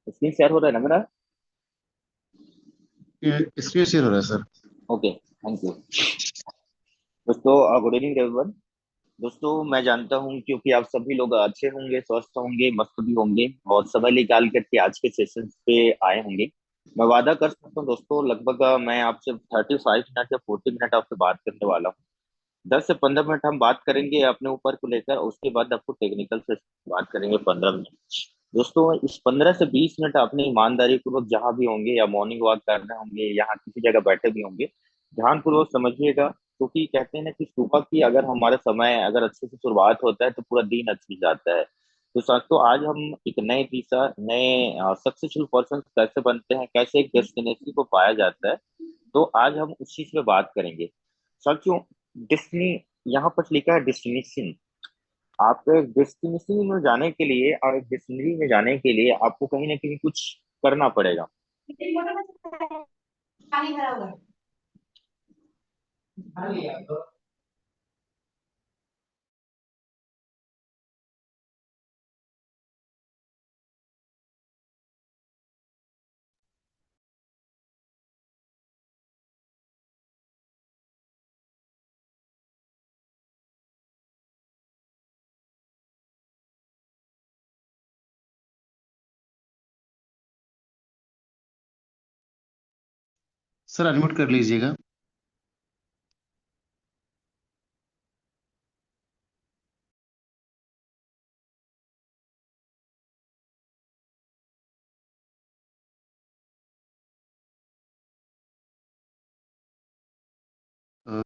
Screen share हो रहा है ना मेरा? ये स्क्रीन शेयर हो रहा है सर। Okay, thank you. दोस्तों, गुड इवनिंग एवरीवन। दोस्तों, मैं जानता हूं क्योंकि आप सभी लोग अच्छे होंगे, स्वस्थ होंगे, मस्त भी होंगे और समय निकाल करके आज के सेशन पे आए होंगे। मैं वादा कर सकता हूं दोस्तों, लगभग मैं आपसे 35 मिनट या 40 मिनट आपसे बात करने वाला हूं। 10 से 15 मिनट हम बात करेंगे अपने ऊपर को लेकर, उसके बाद आपको टेक्निकल से बात करेंगे 15 मिनट। दोस्तों, इस 15 से 20 मिनट अपने ईमानदारी पूर्वक जहां भी होंगे, या मॉर्निंग वॉक कर रहे होंगे, यहाँ किसी जगह बैठे भी होंगे, ध्यान पूर्वक समझिएगा। क्योंकि कहते हैं ना कि सुबह की अगर हमारा समय अगर अच्छे से शुरुआत होता है तो पूरा दिन अच्छी जाता है। तो दोस्तों, आज हम एक नए दिशा, नए सक्सेसफुल पर्सन कैसे बनते हैं, कैसे एक डेस्टिनेशन को पाया जाता है, तो आज हम उस चीज पे बात करेंगे। साथियों, डेस्टिनी, यहाँ पर लिखा है डेस्टिनेशन। आप एक डेस्टिनेशन में जाने के लिए और एक डेस्टिनेशन में जाने के लिए आपको कहीं ना कहीं कुछ करना पड़ेगा। पानी भरा हुआ है। सर अनम्यूट कर लीजिएगा। अ,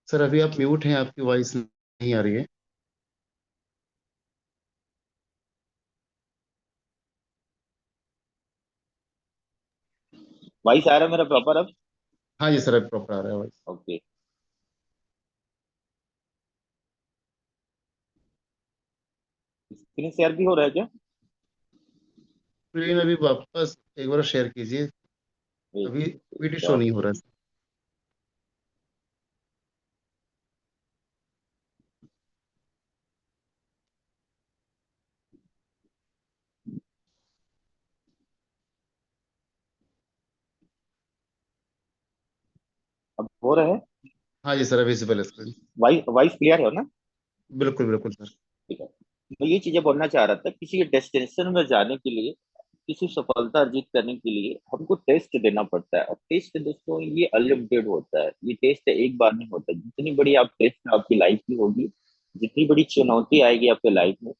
सर अभी आप म्यूट हैं, आपकी वॉइस नहीं आ रही है। वॉइस आ रहा है मेरा प्रॉपर अब? हाँ जी सर, अभी प्रॉपर आ रहा है वॉइस। ओके। स्क्रीन शेयर भी हो रहा है क्या? स्क्रीन अभी वापस एक बार शेयर कीजिए। एक अभी वीडियो शो डॉट। नहीं हो रहा है। अब हो रहा है? हाँ जी sir, visible screen. Voice voice clear है ना? बिल्कुल बिल्कुल सर। ठीक है। मैं ये चीजें बोलना चाह रहा था, किसी डेस्टिनेशन में जाने के लिए, किसी सफलता अर्जित करने के लिए हमको टेस्ट देना पड़ता है। और टेस्ट दोस्तों ये अनलिमिटेड होता है, ये टेस्ट एक बार नहीं होता। जितनी बड़ी आप टेस्ट आपकी लाइफ की होगी, जितनी बड़ी चुनौती आएगी आपके लाइफ में,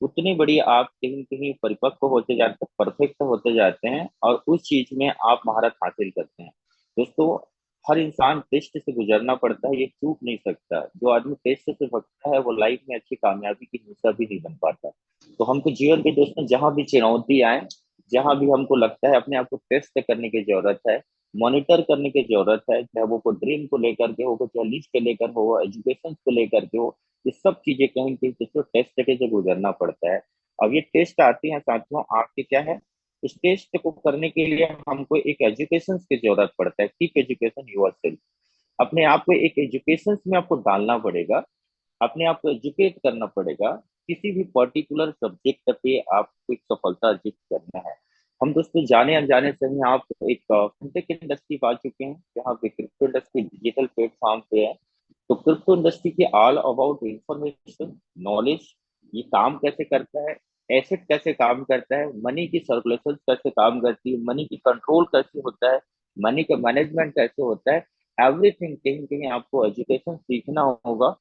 उतनी बड़ी आप कहीं न कहीं परिपक्व होते जाते हैं, परफेक्ट होते जाते हैं और उस चीज में आप महारत हासिल करते हैं। दोस्तों, हर इंसान टेस्ट से गुजरना पड़ता है, ये चूक नहीं सकता। जो आदमी टेस्ट से भटकता है वो लाइफ में अच्छी कामयाबी की हिस्सा भी नहीं बन पाता। तो हमको जीवन के दोस्तों जहां भी चुनौती आए, जहां भी हमको लगता है अपने आप को टेस्ट करने की जरूरत है, मॉनिटर करने की जरूरत है, चाहे वो को ड्रीम को लेकर के हो, चाहे लीज को लेकर हो, एजुकेशन को लेकर के हो, ये सब चीजें कहीं कहीं किसी टेस्ट के से गुजरना पड़ता है। अब ये टेस्ट आती है साथियों, आपके क्या है, इस टेस्ट को करने के लिए हमको एक एजुकेशन की जरूरत पड़ता है। Keep education yourself. अपने आप को एक एजुकेशन में आपको डालना पड़ेगा, अपने आप को एजुकेट करना पड़ेगा। किसी भी पर्टिकुलर सब्जेक्ट पे आपको एक सफलता अर्जित करना है। हम दोस्तों जाने अनजाने से ही आप एक फिनटेक इंडस्ट्री पा चुके हैं, जहाँ पे क्रिप्टो इंडस्ट्री डिजिटल प्लेटफॉर्म पे है। तो क्रिप्टो इंडस्ट्री की ऑल अबाउट इंफॉर्मेशन, नॉलेज, ये काम कैसे करता है, एसेट कैसे काम करता है, मनी की सर्कुलेशन कैसे काम करती है, मनी की कंट्रोल कैसे होता है, मनी का मैनेजमेंट कैसे होता है, एवरीथिंग कहीं कहीं आपको एजुकेशन सीखना होगा।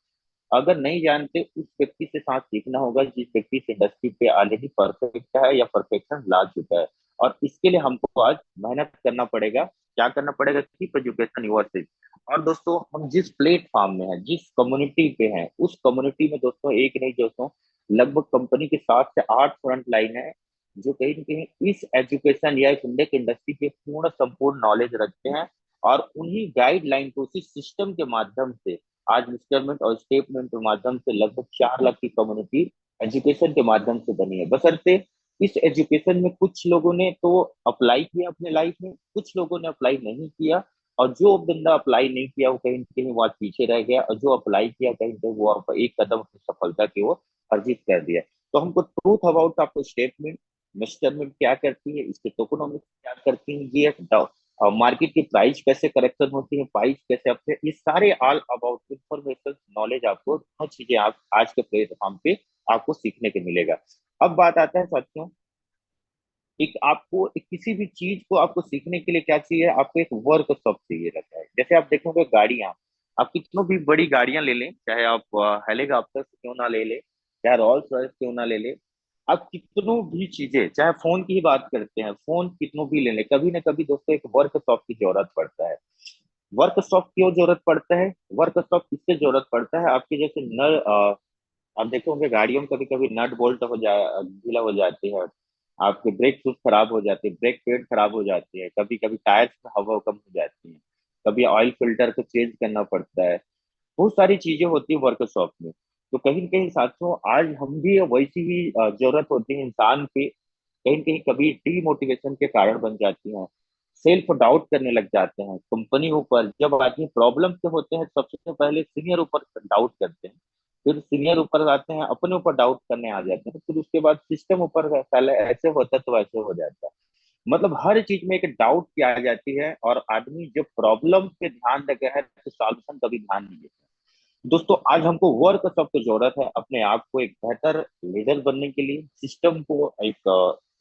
अगर नहीं जानते, उस व्यक्ति से साथ सीखना होगा जिस व्यक्ति इस इंडस्ट्री पे ऑलरेडी परफेक्ट है या परफेक्शन ला चुका है। और इसके लिए हमको आज मेहनत करना पड़ेगा। क्या करना पड़ेगा? Keep education university. और दोस्तों, हम जिस प्लेटफॉर्म में हैं, जिस कम्युनिटी पे हैं, उस कम्युनिटी में दोस्तों एक नहीं दोस्तों, लगभग कंपनी के 7 से 8 फ्रंट लाइन है, जो कहीं ना कहीं इस एजुकेशन या फिनटेक इंडस्ट्री के पूर्ण संपूर्ण नॉलेज रखते हैं और उन्हीं गाइडलाइन को उसी सिस्टम के माध्यम से आज इंस्टॉलमेंट और स्टेटमेंट के माध्यम से लगभग 4 लाख की कम्युनिटी एजुकेशन के माध्यम से बनी है। बशर्ते इस एजुकेशन में कुछ लोगों ने तो अप्लाई किया अपने लाइफ में, कुछ लोगों ने अप्लाई नहीं किया, और जो बंदा अप्लाई नहीं किया वो कहीं ना कहीं वो आज पीछे रह गया, और जो अप्लाई किया कहीं ना वो आप एक कदम अपनी सफलता की ओर अर्जित कर दिया। तो हमको ट्रूथ अबाउट आपको स्टेटमेंट, मेजरमेंट क्या करती है, इसके टोकोनॉमिक्स क्या करती है, ये मार्केट की प्राइस कैसे करेक्शन होती है, प्राइस कैसे अपने, ये सारे ऑल अबाउट इंफॉर्मेशन नॉलेज आपको हर चीजें आप आज के प्लेटफॉर्म पे आपको सीखने को मिलेगा। अब बात आता है साथियों, एक आपको एक किसी भी चीज को आपको सीखने के लिए क्या चाहिए, आपको एक वर्कशॉप चाहिए रहता है। जैसे आप देखोगे गाड़ियां, आप कितनों भी बड़ी गाड़ियां ले लें, चाहे आप हेलीकॉप्टर क्यों ना ले ले, चाहे रॉल्स रॉयस क्यों ना ले ले, आप कितनों भी चीजें, चाहे फोन की ही बात करते हैं, फोन कितनों भी ले लें, कभी ना कभी दोस्तों एक वर्कशॉप की जरूरत पड़ता है। वर्कशॉप क्यों जरूरत पड़ता है, वर्कशॉप किससे जरूरत पड़ता है, आपके जैसे आप देखे होंगे गाड़ियों में कभी कभी नट बोल्ट हो जा ढीला हो जाती है, आपके ब्रेक शूज खराब हो जाते हैं, ब्रेक पैड खराब हो जाती है, कभी कभी टायर्स में हवा कम हो जाती है, कभी ऑयल फिल्टर को चेंज करना पड़ता है। बहुत सारी चीजें होती है वर्कशॉप में। तो कहीं न कहीं साथियों आज हम भी वैसी ही जरूरत होती है इंसान की, कहीं न कहीं कभी डीमोटिवेशन के कारण बन जाती हैं, सेल्फ डाउट करने लग जाते हैं कंपनी ऊपर। जब आदमी प्रॉब्लम से होते हैं सबसे पहले सीनियर ऊपर डाउट करते हैं, फिर सीनियर ऊपर आते हैं अपने ऊपर डाउट करने आ जाते हैं, फिर उसके बाद सिस्टम ऊपर पहले ऐसे होता है तो वैसे हो जाता है। मतलब हर चीज में एक डाउट की आ जाती है, और आदमी जब प्रॉब्लम पे ध्यान देता है तो सॉल्यूशन कभी ध्यान नहीं देता। दोस्तों आज हमको वर्कशॉप की जरूरत है अपने आप को एक बेहतर लीडर बनने के लिए, सिस्टम को एक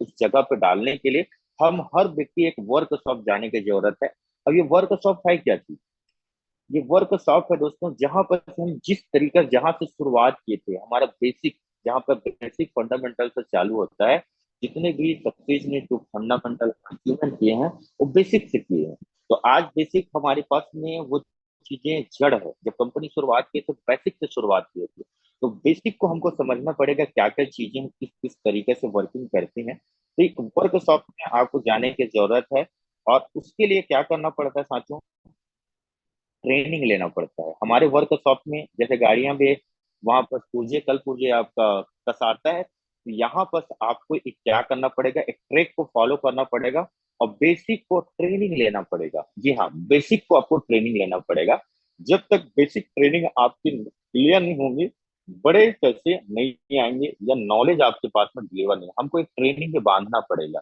उस जगह पे डालने के लिए। हम हर व्यक्ति एक वर्कशॉप जाने की जरूरत है। अब ये वर्कशॉप है क्या चीज, ये वर्कशॉप है दोस्तों जहां पर हम जिस तरीके जहां से शुरुआत किए थे, हमारा बेसिक, जहां पर बेसिक फंडामेंटल से चालू होता है, जितने भी सक्सेस ने जो फंडामेंटल अचीवमेंट किए हैं वो बेसिक से किए हैं। तो आज बेसिक हमारे पास में वो चीजें जड़ है, जब कंपनी शुरुआत की तो बेसिक से शुरुआत की थी। तो बेसिक को हमको समझना पड़ेगा क्या क्या चीजें किस किस तरीके से वर्किंग करती हैं। तो एक वर्कशॉप में आपको जाने की जरूरत है, और उसके लिए क्या करना पड़ता है साथियों, ट्रेनिंग लेना पड़ता है। हमारे वर्कशॉप में जैसे गाड़ियां भी, वहां पर पुर्जे कल पुर्जे आपका कसाता है, तो यहाँ पर आपको एक क्या करना पड़ेगा, एक ट्रैक को फॉलो करना पड़ेगा, और बेसिक को ट्रेनिंग लेना पड़ेगा। जी हाँ, बेसिक को आपको ट्रेनिंग लेना पड़ेगा। जब तक बेसिक ट्रेनिंग आपकी क्लियर नहीं होगी, बड़े पैसे नहीं आएंगे या नॉलेज आपके पास में डिलीवर नहीं, हमको एक ट्रेनिंग में बांधना पड़ेगा।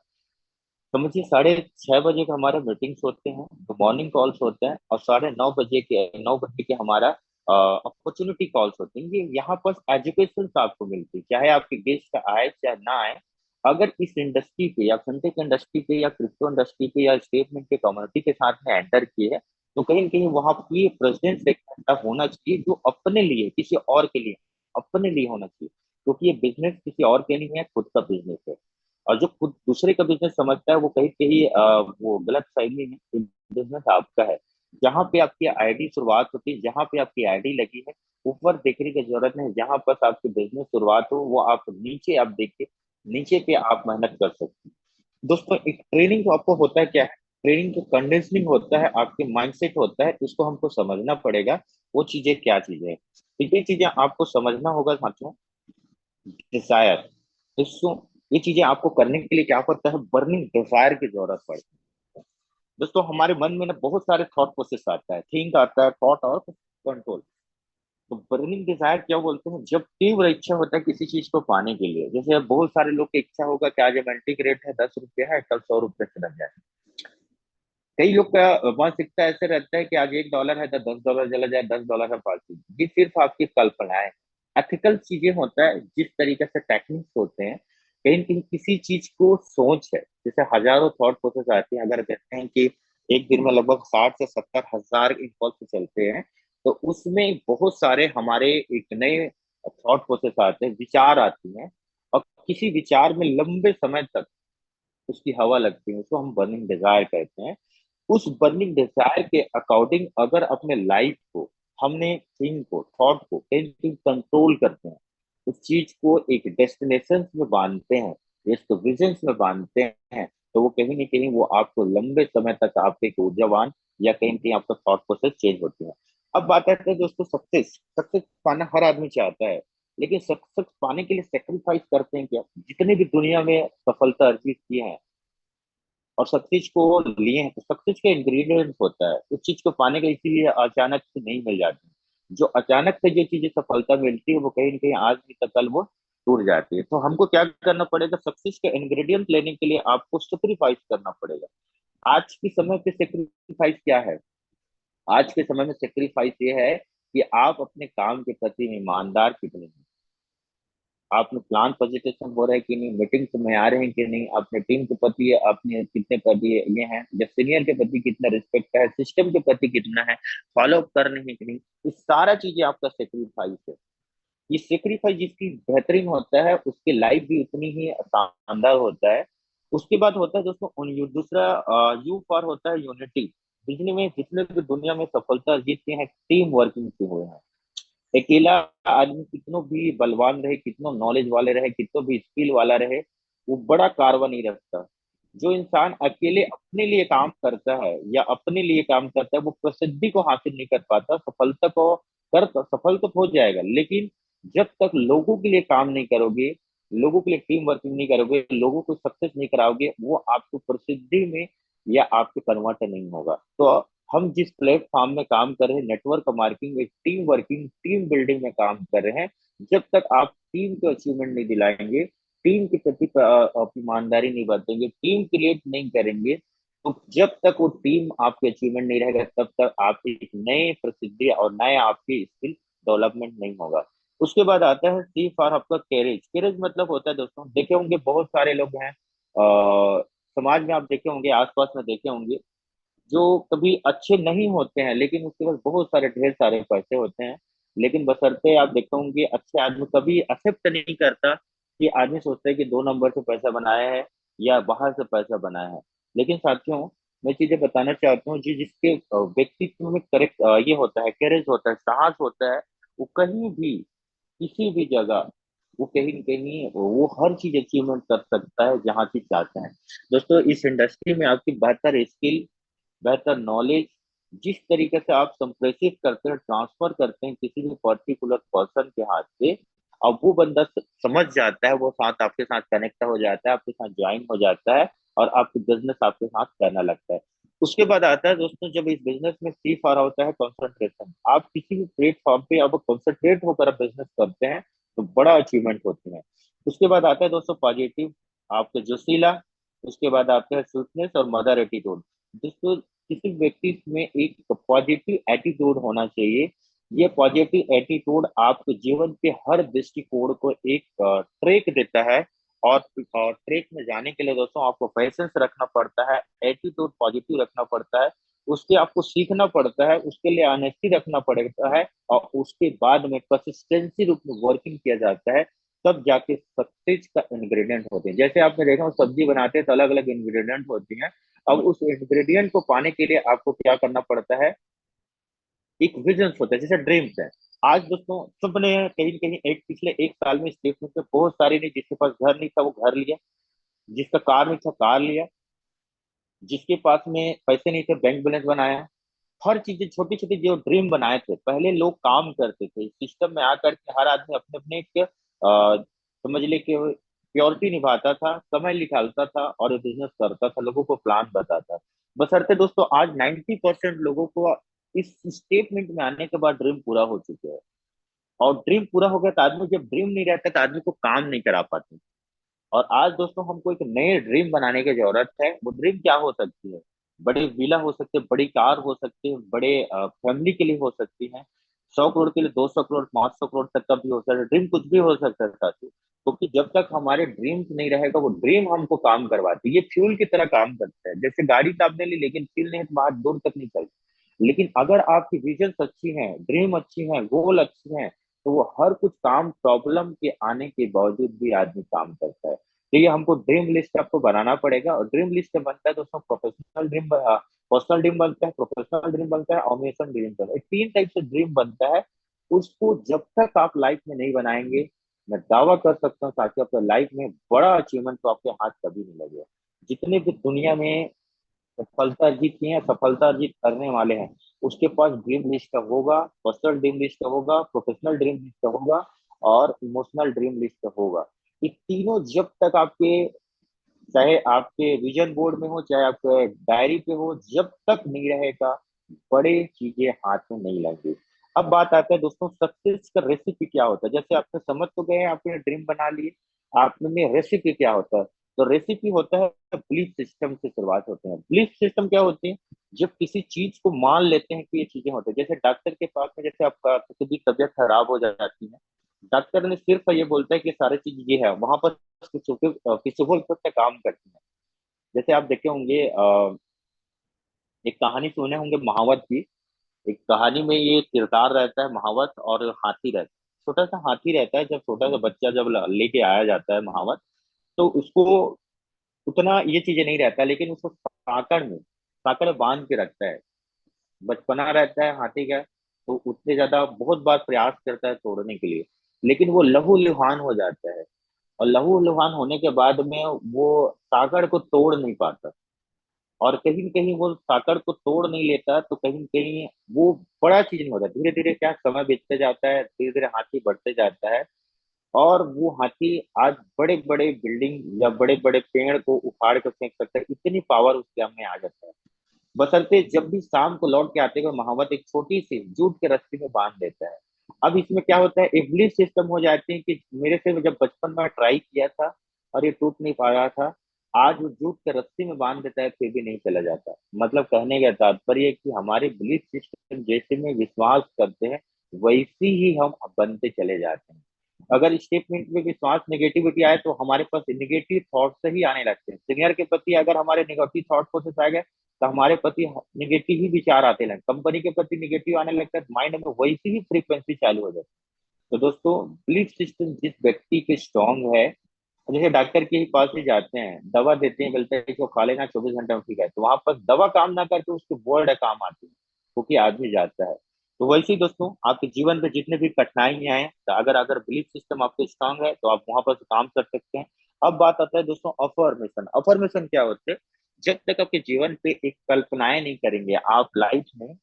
समझिए 6:30 बजे का हमारा मीटिंग्स होते हैं, तो मॉर्निंग कॉल्स होते हैं, और 9:30 के हमारा अपॉर्चुनिटी कॉल्स होते हैं। ये यहाँ पर एजुकेशन आपको मिलती है, चाहे आपके गेस्ट आए चाहे ना आए। अगर इस इंडस्ट्री पे या फिनटेक इंडस्ट्री पे या क्रिप्टो इंडस्ट्री पे या स्टेटमेंट के कम्युनिटी के साथ में एंटर किए हैं, तो कहीं न कहीं वहां की प्रेजेंस एक ऐसा होना चाहिए जो अपने लिए किसी और के लिए, अपने लिए होना चाहिए, क्योंकि ये बिजनेस किसी और के नहीं है, खुद का बिजनेस है। और जो खुद दूसरे का बिजनेस समझता है वो कहीं कहीं वो गलत फहमी है, बिजनेस आपका है। जहाँ पे आपकी आईडी शुरुआत होती है, जहाँ पे आपकी आईडी लगी है, ऊपर देखने की जरूरत नहीं, जहाँ पर आपकी बिजनेस शुरुआत हो वो आप नीचे आप देखिए, नीचे पे आप मेहनत कर सकते हैं। दोस्तों एक ट्रेनिंग तो आपको होता है क्या है, ट्रेनिंग तो कंडीशनिंग होता है, आपके माइंडसेट होता है, इसको हमको समझना पड़ेगा वो चीजें क्या चीजें हैं। तो ये चीजें आपको समझना होगा साथियों। डिजायर, दोस्तों ये चीजें आपको करने के लिए क्या पड़ता है, बर्निंग डिजायर की जरूरत पड़ती है। दोस्तों हमारे मन में ना बहुत सारे थॉट प्रोसेस आता है, थिंक आता है, थॉट और कंट्रोल। तो बर्निंग डिजायर क्या बोलते हैं, जब तीव्र इच्छा होता है किसी चीज को पाने के लिए, जैसे बहुत सारे लोग की इच्छा होगा कि आज एमएलटी रेट है 10 रुपया है, कल 100 रुपये से लग जाए। कई लोग का मानसिकता ऐसे रहता है कि आज $1 है तो $10 चला जाए, $10 है फालतू। ये सिर्फ आपकी कल्पना है। एथिकल चीजें होता है, जिस तरीके से टेक्निक्स होते हैं, कहीं न कहीं किसी चीज को सोच है, जैसे हजारों थॉट प्रोसेस आती हैं, अगर कहते हैं कि एक दिन में लगभग 60 से 70 हजार इम्पल्स चलते हैं, तो उसमें बहुत सारे हमारे एक नए थॉट प्रोसेस आते हैं, विचार आती हैं, और किसी विचार में लंबे समय तक उसकी हवा लगती है, उसको हम बर्निंग डिजायर कहते हैं। उस बर्निंग डिजायर के अकॉर्डिंग अगर अपने लाइफ को हमने थिंक को थॉट को कहीं कंट्रोल करते हैं, उस चीज को एक डेस्टिनेशन में बांधते हैं, विजन में बांधते हैं, तो वो कहीं ना कहीं वो आपको लंबे समय तक आपके एक ऊर्जावान या कहीं ना कहीं आपका थॉट प्रोसेस चेंज होती है। अब बात आती है दोस्तों सक्सेस। सक्सेस पाना हर आदमी चाहता है, लेकिन सक्सेस पाने के लिए सेक्रीफाइस करते हैं क्या? जितने भी दुनिया में सफलता अर्जित की है और सक्सेस को लिए हैं, तो सक्सेस का इंग्रेडिएंट होता है उस चीज को पाने का, इसीलिए अचानक से नहीं मिल जाती। जो अचानक से जो चीजें सफलता मिलती है वो कहीं ना कहीं आज नहीं तो कल वो टूट जाती है। तो हमको क्या करना पड़ेगा? सक्सेस का इंग्रेडिएंट लेने के लिए आपको सेक्रीफाइस करना पड़ेगा। आज के समय पे सेक्रीफाइस क्या है? आज के समय में सेक्रीफाइस ये है कि आप अपने काम के प्रति ईमानदार कितने हैं। आपने प्लान प्रेजेंटेशन हो रहा है कि नहीं, मीटिंग में आ रहे हैं कि नहीं, अपने टीम के प्रति आपने कितने प्रति ये हैं, जब सीनियर के प्रति कितना रिस्पेक्ट है, सिस्टम के प्रति कितना है, फॉलो अप कर रहे हैं कि नहीं। ये सारा चीजें आपका सेक्रीफाइस है। ये सेक्रीफाइस जिसकी बेहतरीन होता है उसकी लाइफ भी उतनी ही शानदार होता है। उसके बाद होता है दोस्तों दूसरा यू फॉर होता है यूनिटी। जितने भी दुनिया में सफलता जीतते हैं टीम वर्किंग से हुए हैं। अकेला आदमी कितनों भी बलवान रहे, कितनों नॉलेज वाले रहे, कितनों भी स्किल वाला रहे, वो बड़ा कारवा नहीं रखता। जो इंसान अकेले अपने लिए काम करता है या अपने लिए काम करता है वो प्रसिद्धि को हासिल नहीं कर पाता, सफलता को कर सफल तो हो जाएगा, लेकिन जब तक लोगों के लिए काम नहीं करोगे, लोगों के लिए टीम वर्किंग नहीं करोगे, लोगों को सक्सेस नहीं कराओगे, वो आपको प्रसिद्धि में या आपके कन्वर्ट नहीं होगा। तो हम जिस प्लेटफॉर्म में काम कर रहे हैं, नेटवर्क मार्केटिंग, एक टीम वर्किंग, टीम बिल्डिंग में काम कर रहे हैं। जब तक आप टीम को अचीवमेंट नहीं दिलाएंगे, टीम के प्रति आप ईमानदारी नहीं बरतेंगे, टीम क्रिएट नहीं करेंगे, तो जब तक वो टीम आपके अचीवमेंट नहीं रहेगा तब तक आप एक नए प्रसिद्धि और नए आपकी स्किल डेवलपमेंट नहीं होगा। उसके बाद आता है सी फॉर आपका कैरेज। कैरेज मतलब होता है दोस्तों, देखे होंगे बहुत सारे लोग हैं समाज में, आप देखे होंगे, आसपास में देखे होंगे, जो कभी अच्छे नहीं होते हैं लेकिन उसके पास बहुत सारे ढेर सारे पैसे होते हैं। लेकिन बशर्ते आप देखे होंगे अच्छे आदमी कभी एक्सेप्ट नहीं करता कि आदमी सोचता है कि 2 नंबर से पैसा बनाया है या बाहर से पैसा बनाया है। लेकिन साथियों, मैं चीजें बताना चाहता हूँ जी, जिसके व्यक्तित्व में करेक्ट ये होता है, करेज होता है, साहस होता है, वो कहीं भी किसी भी जगह वो कहीं न कहीं वो हर चीज अचीवमेंट कर सकता है जहाँ चीज चाहते हैं। दोस्तों इस इंडस्ट्री में आपकी बेहतर स्किल, बेहतर नॉलेज, जिस तरीके से आप संप्रेषित करते हैं, ट्रांसफर करते हैं किसी भी पर्टिकुलर पर्सन के हाथ से, अब वो बंदा समझ जाता है, वो साथ आपके साथ कनेक्ट हो जाता है, आपके साथ ज्वाइन हो जाता है और आपकी बिजनेस आपके साथ करना लगता है। उसके बाद आता है दोस्तों, जब इस बिजनेस में सी फॉर होता है कंसंट्रेशन। आप किसी भी प्लेटफॉर्म पे अब कंसंट्रेट होकर आप बिजनेस करते हैं तो बड़ा अचीवमेंट होते हैं। उसके बाद आता है दोस्तों पॉजिटिव, आपके जोशीला। उसके बाद आता है स्वीटनेस और मदर एटीट्यूड। दोस्तों किसी व्यक्ति में एक पॉजिटिव एटीट्यूड होना चाहिए। ये पॉजिटिव एटीट्यूड आपके जीवन के हर दृष्टिकोण को एक ट्रैक देता है। और ट्रैक में जाने के लिए दोस्तों आपको पेशेंस रखना पड़ता है, एटीट्यूड पॉजिटिव रखना पड़ता है, उसके आपको सीखना पड़ता है, उसके लिए ऑनेस्टी रखना पड़ता है, और उसके बाद में कंसिस्टेंसी रूप में वर्किंग किया जाता है। तब जाके सक्सेस का इंग्रेडिएंट होते हैं। जैसे आपने देखा सब्जी बनाते हैं तो अलग अलग इंग्रेडिएंट होती हैं। अब उस इंग्रेडिएंट को पाने के लिए आपको क्या करना पड़ता है? एक विजन होता है, जैसे ड्रीम्स है। आज दोस्तों सबने कहीं न कहीं एक पिछले 1 साल में स्टेटमेंट में बहुत सारे ने, जिसके पास घर नहीं था वो घर लिया, जिसका कार नहीं था कार लिया, जिसके पास में पैसे नहीं थे बैंक बैलेंस बनाया। हर चीजें छोटी छोटी जो ड्रीम बनाए थे, पहले लोग काम करते थे सिस्टम में आकर के, हर आदमी अपने अपने एक समझ ले कि प्योरिटी निभाता था, समय निकालता था और बिजनेस करता था, लोगों को प्लान बताता। बशर्ते दोस्तों आज 90% लोगों को इस स्टेटमेंट में आने के बाद ड्रीम पूरा हो चुके हैं। और ड्रीम पूरा हो गया तो आदमी, जब ड्रीम नहीं रहता तो आदमी को काम नहीं करा पाते। और आज दोस्तों हमको एक नए ड्रीम बनाने की जरूरत है। वो ड्रीम क्या हो सकती है? बड़ी विला हो सकती है, बड़ी कार हो सकती है, बड़े फैमिली के लिए हो सकती है, 100 करोड़ के लिए, 200 करोड़, 500 करोड़ तक का भी हो सकता है ड्रीम, कुछ भी हो सकता है साथियों। क्योंकि जब तक हमारे ड्रीम्स नहीं रहेगा, वो ड्रीम हमको काम करवाती है, ये फ्यूल की तरह काम करता है। जैसे गाड़ी तो आपने ली लेकिन फ्यूल नहीं है तो बाहर दूर तक नहीं चलती। लेकिन अगर आपकी विजन अच्छी है, ड्रीम अच्छी है, गोल अच्छी है, तो वो हर कुछ काम प्रॉब्लम के आने के बावजूद भी आदमी काम करता है। तो ये हमको ड्रीम लिस्ट आपको बनाना पड़ेगा। और ड्रीम लिस्ट बनता है दोस्तों, प्रोफेशनल ड्रीम, पर्सनल ड्रीम बनता है, प्रोफेशनल ड्रीम बनता है और मिशन ड्रीम बनता है। 3 टाइप से ड्रीम बनता है। उसको जब तक आप लाइफ में नहीं बनाएंगे, मैं दावा कर सकता हूँ ताकि आपका लाइफ में बड़ा अचीवमेंट तो आपके हाथ कभी नहीं लगेगा। जितने भी दुनिया में सफलता अर्जित किए हैं, सफलता अर्जित करने वाले हैं, उसके पास ड्रीम लिस्ट का होगा, पर्सनल ड्रीम लिस्ट का होगा, प्रोफेशनल ड्रीम लिस्ट का होगा, और इमोशनल ड्रीम लिस्ट का होगा। ये तीनों जब तक आपके, चाहे आपके विजन बोर्ड में हो, चाहे आपके डायरी पे हो, जब तक नहीं रहेगा, बड़े चीजें हाथ में नहीं लगेगी। अब बात आता है दोस्तों, सक्सेस का रेसिपी क्या होता है। जैसे आपने समझ तो गए हैं, आपने ड्रीम बना लिए, आपने रेसिपी क्या होता है। तो रेसिपी होता है बिलीफ सिस्टम से शुरुआत होते हैं। बिलीफ सिस्टम क्या होती है, जब किसी चीज को मान लेते हैं कि ये चीजें होती है। जैसे डॉक्टर के पास में, जैसे आपका किसी की तबीयत खराब हो जाती है, डॉक्टर ने सिर्फ ये बोलता है कि सारी चीज ये है, वहां पर किसी को काम करती है। जैसे आप देखे होंगे, एक कहानी सुने होंगे महावत की। एक कहानी में ये किरदार रहता है महावत, और हाथी रहता है, छोटा सा हाथी रहता है। जब छोटा सा बच्चा जब लेके आया जाता है महावत, तो उसको उतना ये चीजें नहीं रहता, लेकिन उसको साकड़ बांध के रखता है। बचपना रहता है हाथी का, तो उतने ज्यादा बहुत बार प्रयास करता है तोड़ने के लिए, लेकिन वो लहू लुहान हो जाता है। और लहू लुहान होने के बाद में वो साकड़ को तोड़ नहीं पाता, और कहीं न कहीं वो साकड़ को तोड़ नहीं लेता, तो कहीं न कहीं वो बड़ा चीज नहीं होता। धीरे धीरे क्या समय बीतते जाता है, धीरे धीरे हाथी बढ़ते जाता है, और वो हाथी आज बड़े बड़े बिल्डिंग या बड़े बड़े पेड़ को उखाड़ कर फेंक सकता है, इतनी पावर उसके में आ जाता है। बशर्ते जब भी शाम को लौट के आते हुए महावत एक छोटी सी जूट के रस्सी में बांध देता है। अब इसमें क्या होता है, एक बिलीफ सिस्टम हो जाती है कि मेरे से जब बचपन में ट्राई किया था और ये टूट नहीं पा रहा था, आज वो जूट के रस्सी में बांध देता है, फिर भी नहीं चला जाता। मतलब कहने का तात्पर्य है कि हमारे बिलीफ सिस्टम जैसे में विश्वास करते हैं, वैसे ही हम बनते चले जाते हैं। अगर स्टेटमेंट में विश्वास नेगेटिविटी आए, तो हमारे पास नेगेटिव थॉट से ही आने लगते हैं। सीनियर के प्रति अगर हमारे नेगेटिव थॉट प्रोसेस आ गए, तो हमारे प्रति निगेटिव ही विचार आते लगे, कंपनी के प्रति निगेटिव आने लगता है, माइंड में वैसी ही फ्रीक्वेंसी चालू हो जाती है। तो दोस्तों, बिलीफ सिस्टम जिस व्यक्ति के स्ट्रांग है, जैसे डॉक्टर के ही पास ही जाते हैं, दवा देते हैं, बोलते हैं कि वो खा लेना 24 घंटे में ठीक है, तो वहां पर दवा काम ना करके उसके वर्ड काम आती है, क्योंकि आदमी जाता है। तो वैसे ही दोस्तों, आपके जीवन में जितने भी कठिनाइयां आए, तो अगर बिलीफ सिस्टम आपके स्ट्रांग है, तो आप वहां पर काम कर सकते हैं। अब बात आता है दोस्तों अफर्मेशन। अफर्मेशन क्या होते हैं, जब तक आपके जीवन पे एक कल्पनाएं नहीं करेंगे आप लाइफ में,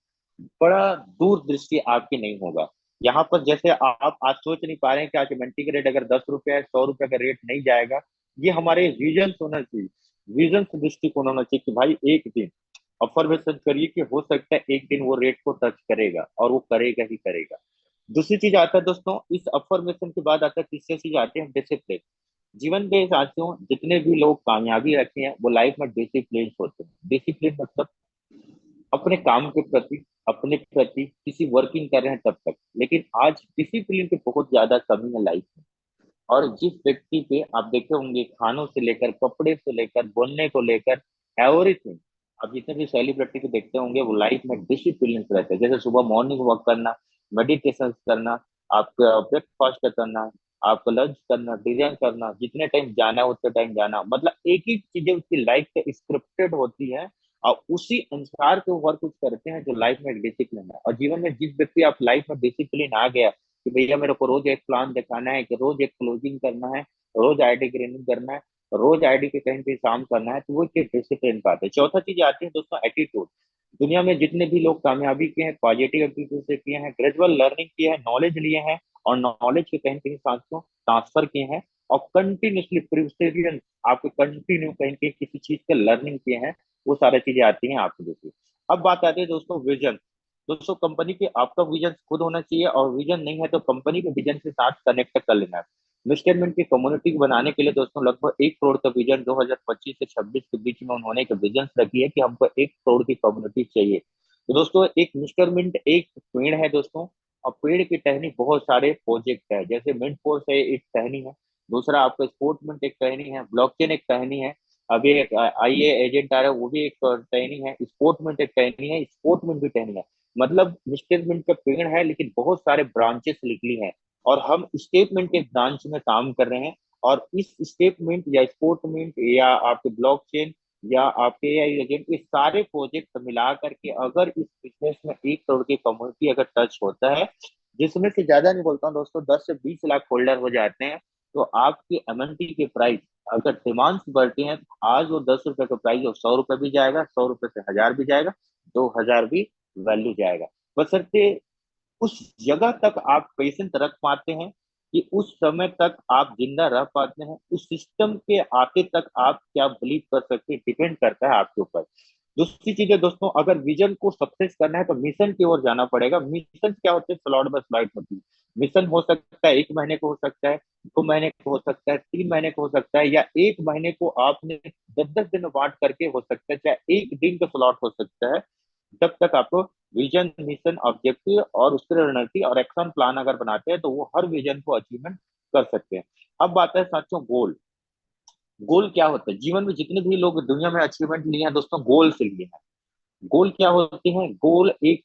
बड़ा दूरदृष्टि आपकी नहीं होगा। यहाँ पर जैसे आप आज सोच नहीं पा रहे हैं कि आज मंडी का रेट अगर 10 रुपया है, 100 रुपया का रेट नहीं जाएगा, ये हमारे विजन होना चाहिए। विजन से दृष्टिकोण होना चाहिए कि भाई एक दिन अफर्मेशन करिए कि हो सकता है एक दिन वो रेट को टच करेगा, और वो करेगा ही करेगा। दूसरी चीज आता है दोस्तों, इस अफर्मेशन के बाद आता है तीसरी चीज आती है डिसिप्लिन। जीवन के साथियों, जितने भी लोग कामयाबी रखे हैं, वो लाइफ में डिसिप्लिन होते हैं। डिसिप्लिन मतलब अपने काम के प्रति, अपने प्रति किसी वर्किंग कर रहे हैं तब तक, लेकिन आज डिसिप्लिन की बहुत ज्यादा कमी है लाइफ में। और जिस व्यक्ति पे आप देखे होंगे, खानों से लेकर, कपड़े से लेकर, बोलने को लेकर, एवरीथिंग, आप जितने भी सेलिब्रिटी को देखते होंगे, वो लाइफ में डिसिप्लिन रहते हैं। जैसे सुबह मॉर्निंग वॉक करना, मेडिटेशन करना, आपका ब्रेकफास्ट करना, आपका लंच करना, डिनर करना, जितने टाइम जाना है उतने टाइम जाना, मतलब एक ही चीजें उसकी लाइफ पे स्क्रिप्टेड होती है, और उसी अनुसार के वर्क कुछ करते हैं, जो लाइफ में डिसिप्लिन है। और जीवन में जिस व्यक्ति आप लाइफ में डिसिप्लिन आ गया कि भैया मेरे को रोज एक प्लान दिखाना है, कि रोज एक क्लोजिंग करना है, रोज आईडी ग्रीनिंग करना है, रोज आईडी के कहीं पे काम करना है, तो वो एक डिसिप्लिन पाते हैं। चौथा चीज आती है दोस्तों एटीट्यूड। दुनिया में जितने भी लोग कामयाबी किए हैं, पॉजिटिव एटीट्यूड से किए हैं, ग्रेजुअल लर्निंग किए हैं, नॉलेज लिए हैं, और नॉलेज के कहीं कहीं साथियों ट्रांसफर किए हैं, और कंटिन्यूसली प्रिवियस आपके कंटिन्यू कहीं कहीं किसी चीज के लर्निंग किए हैं, वो सारी चीजें आती हैं आपको देखिए। अब बात आती है दोस्तों विजन। दोस्तों, कंपनी के आपका विजन खुद होना चाहिए, और विजन नहीं है तो कंपनी के विजन के साथ कनेक्ट कर लेना है। मिस्टर मिंट की कम्युनिटी को बनाने के लिए दोस्तों लगभग 1 करोड़ का विजन 2025 से 26 के बीच में उन्होंने एक विजन रखी है कि हमको 1 करोड़ की कम्युनिटी चाहिए। तो दोस्तों, एक मिस्टर मिंट एक पेड़ है दोस्तों, और पेड़ की टहनी बहुत सारे प्रोजेक्ट है। जैसे मिंट फोर्स है, एक टहनी है। दूसरा आपका स्पोर्ट मिंट एक टहनी है, ब्लॉकचेन एक टहनी है, अभी एक आईए एजेंट आ रहा है, वो भी एक टहनी है, स्पोर्टमेंट एक टहनी है, स्पोर्टमेंट भी टहनी है। मतलब स्टेटमेंट का पेड़ है, लेकिन बहुत सारे ब्रांचेस निकली हैं, और हम स्टेटमेंट के ब्रांच में काम कर रहे हैं। और इस स्टेटमेंट या स्पोर्टमेंट या आपके ब्लॉकचेन या आपके एआई एजेंट, ये सारे प्रोजेक्ट मिला करके अगर इस बिजनेस में 1 करोड़ की कम्युनिटी अगर टच होता है, जिसमें से ज्यादा नहीं बोलता हूँ दोस्तों, 10 से 20 लाख होल्डर हो जाते हैं, तो आपकी एमएनटी के प्राइस अगर डिमांड्स बढ़ती हैं तो आज वो 10 रुपए का प्राइस वो 100 रुपए भी जाएगा, 100 रुपए से 1000 भी जाएगा, 2000 भी वैल्यू जाएगा। बशर्ते उस जगह तक आप पेशेंस रख पाते हैं कि उस समय तक आप जिंदा रह पाते हैं, उस सिस्टम के आते तक आप क्या बिलीव कर सकते हैं, डिपेंड करता है आपके ऊपर। दूसरी चीज है दोस्तों, अगर विजन को सक्सेस करना है तो मिशन की ओर जाना पड़ेगा। मिशन क्या होते हैं? स्लॉट बाय स्लॉट होती है। मिशन हो सकता है 1 महीने को, हो सकता है 2 महीने को, हो सकता है 3 महीने को, हो सकता है या 1 महीने को आपने 10-10 दिन बांट करके हो सकता है, चाहे एक दिन का स्लॉट हो सकता है। जब तक आपको विजन, मिशन, ऑब्जेक्टिव और उसकी रणनीति और एक्शन प्लान अगर बनाते हैं तो वो हर विजन को अचीवमेंट कर सकते हैं। अब बात है साथियों गोल। गोल क्या होता है? जीवन में जितने भी लोग दुनिया में अचीवमेंट लिए हैं दोस्तों, गोल से लिए हैं। गोल क्या होती है? गोल एक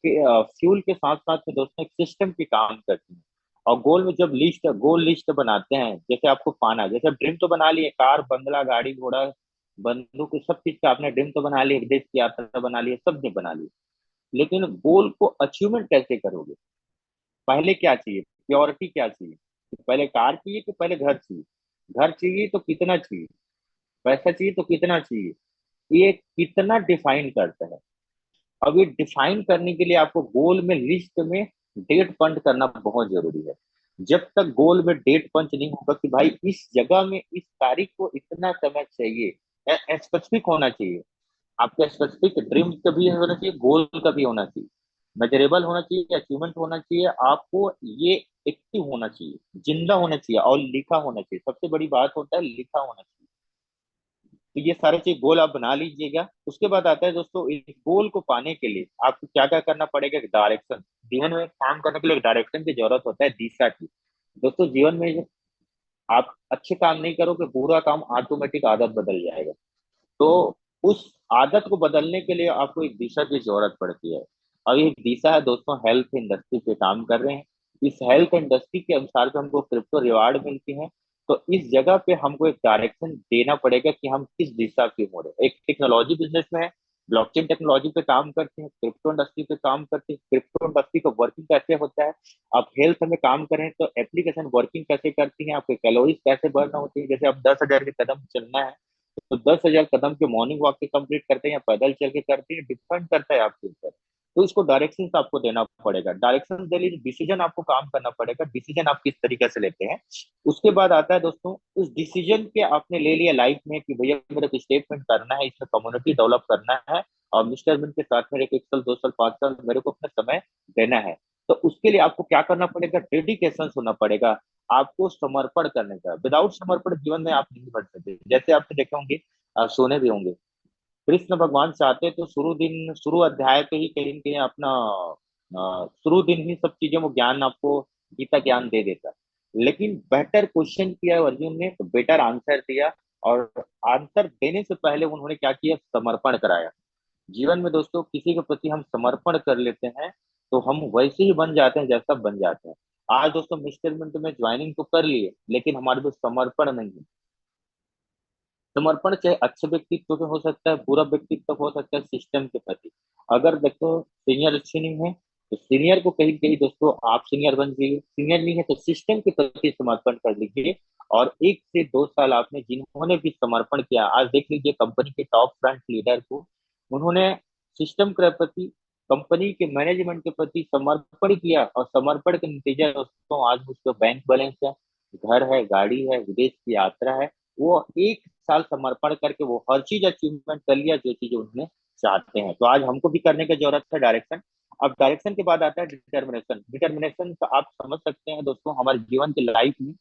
फ्यूल के साथ साथ में दोस्तों एक सिस्टम की काम करती है। और गोल में जब गोल लिस्ट बनाते हैं, जैसे आपको पाना है, जैसे ड्रीम तो बना लिए, कार, बंगला, गाड़ी, घोड़ा, बंदूक, सब चीज का आपने ड्रीम तो बना लिया, देश की यात्रा बना ली, सब ने बना लिया। लेकिन गोल को अचीवमेंट कैसे करोगे? पहले क्या चाहिए? प्योरिटी क्या चाहिए? पहले कार चाहिए कि पहले घर चाहिए? घर चाहिए तो कितना चाहिए? पैसा चाहिए तो कितना चाहिए? ये कितना डिफाइन करता है। अब ये डिफाइन करने के लिए आपको गोल में लिस्ट में डेट पंच करना बहुत जरूरी है। जब तक गोल में डेट पंच नहीं होगा कि भाई इस जगह में इस तारीख को इतना समय चाहिए, स्पेसिफिक होना चाहिए। आपका स्पेसिफिक ड्रीम का भी होना चाहिए, गोल का भी होना चाहिए, मेजरेबल होना चाहिए, अचीवमेंट होना चाहिए। आपको ये एक्टिव होना चाहिए, जिंदा होना चाहिए और लिखा होना चाहिए। सबसे बड़ी बात होता है लिखा होना चाहिए। तो ये सारे चीज गोल आप बना लीजिएगा। उसके बाद आता है दोस्तों, इस गोल को पाने के लिए आपको क्या क्या करना पड़ेगा? डायरेक्शन। जीवन में काम करने के लिए डायरेक्शन की जरूरत होता है, दिशा की। दोस्तों जीवन में आप अच्छे काम नहीं करोगे, बुरा काम ऑटोमेटिक आदत बदल जाएगा। तो उस आदत को बदलने के लिए आपको एक दिशा की जरूरत पड़ती है। और ये दिशा है दोस्तों, हेल्थ इंडस्ट्री पे काम कर रहे हैं। इस हेल्थ इंडस्ट्री के अनुसार पे हमको क्रिप्टो रिवार्ड मिलती है। तो इस जगह पे हमको एक डायरेक्शन देना पड़ेगा कि हम किस दिशा के हो रहे हैं। एक टेक्नोलॉजी बिजनेस में है, ब्लॉकचेन टेक्नोलॉजी पे काम करते हैं, क्रिप्टो इंडस्ट्री पे काम करते हैं। क्रिप्टो इंडस्ट्री का वर्किंग कैसे होता है? आप हेल्थ में काम करें तो एप्लीकेशन वर्किंग कैसे करती है, आपके कैलोरीज कैसे बर्न होती है। जैसे आप 10,000 के कदम चलना है तो 10,000 कदम के मॉर्निंग वॉक के कंप्लीट करते हैं या पैदल चल के करते हैं, डिपेंड करता है आपके ऊपर। तो इसको डायरेक्शन आपको देना पड़ेगा। डायरेक्शन दे लीजिए, डिसीजन आपको काम करना पड़ेगा, डिसीजन आप किस तरीके से लेते हैं। उसके बाद आता है दोस्तों, उस डिसीजन के आपने ले लिया लाइफ में कि भैया मेरे को स्टेटमेंट करना है, इसमें कम्युनिटी डेवलप करना है और मिस्टर बिन के साथ मेरे को 1 साल, 2 साल, 5 साल मेरे को अपना समय देना है। तो उसके लिए आपको क्या करना पड़ेगा? डेडिकेशन होना पड़ेगा। आपको समर्पण करने का। विदाउट समर्पण जीवन में आप नहीं बढ़ सकते। जैसे आपने देखे होंगे, सुने भी होंगे, कृष्ण भगवान चाहते तो शुरू अध्याय पे ही कहीं न कहीं अपना शुरू दिन ही सब चीजें वो ज्ञान आपको, गीता ज्ञान दे देता। लेकिन बेटर क्वेश्चन किया अर्जुन ने, तो बेटर आंसर दिया। और आंसर देने से पहले उन्होंने क्या किया? समर्पण कराया। जीवन में दोस्तों किसी के प्रति हम समर्पण कर लेते हैं तो हम वैसे ही बन जाते हैं जैसा बन जाते हैं। आज दोस्तों मिस्टर मिंट में ज्वाइनिंग तो कर लिए, लेकिन हमारे पास समर्पण नहीं है। समर्पण चाहे अच्छे व्यक्तित्व पे हो सकता है, बुरा व्यक्तित्व हो सकता है सिस्टम के प्रति। अगर देखो सीनियर अच्छे नहीं है तो सीनियर को कहीं कहीं दोस्तों आप सीनियर बन जाइए, सीनियर नहीं है तो सिस्टम के प्रति समर्पण कर लीजिए। और 1 से 2 साल आपने जिन्होंने भी समर्पण किया, आज देख लीजिए कंपनी के टॉप फ्रंट लीडर को, उन्होंने सिस्टम के प्रति, कंपनी के मैनेजमेंट के प्रति समर्पण किया। और समर्पण का नतीजा दोस्तों आज उसका बैंक बैलेंस है, घर है, गाड़ी है, विदेश की यात्रा है। वो 1 साल समर्पण करके वो हर चीज अचीवमेंट कर लिया जो चीज उन्होंने चाहते हैं। तो आज हमको भी करने की जरूरत है डायरेक्शन। अब डायरेक्शन के बाद आता है डिटर्मिनेशन। डिटर्मिनेशन का आप समझ सकते हैं दोस्तों, हमारे जीवन की लाइफ में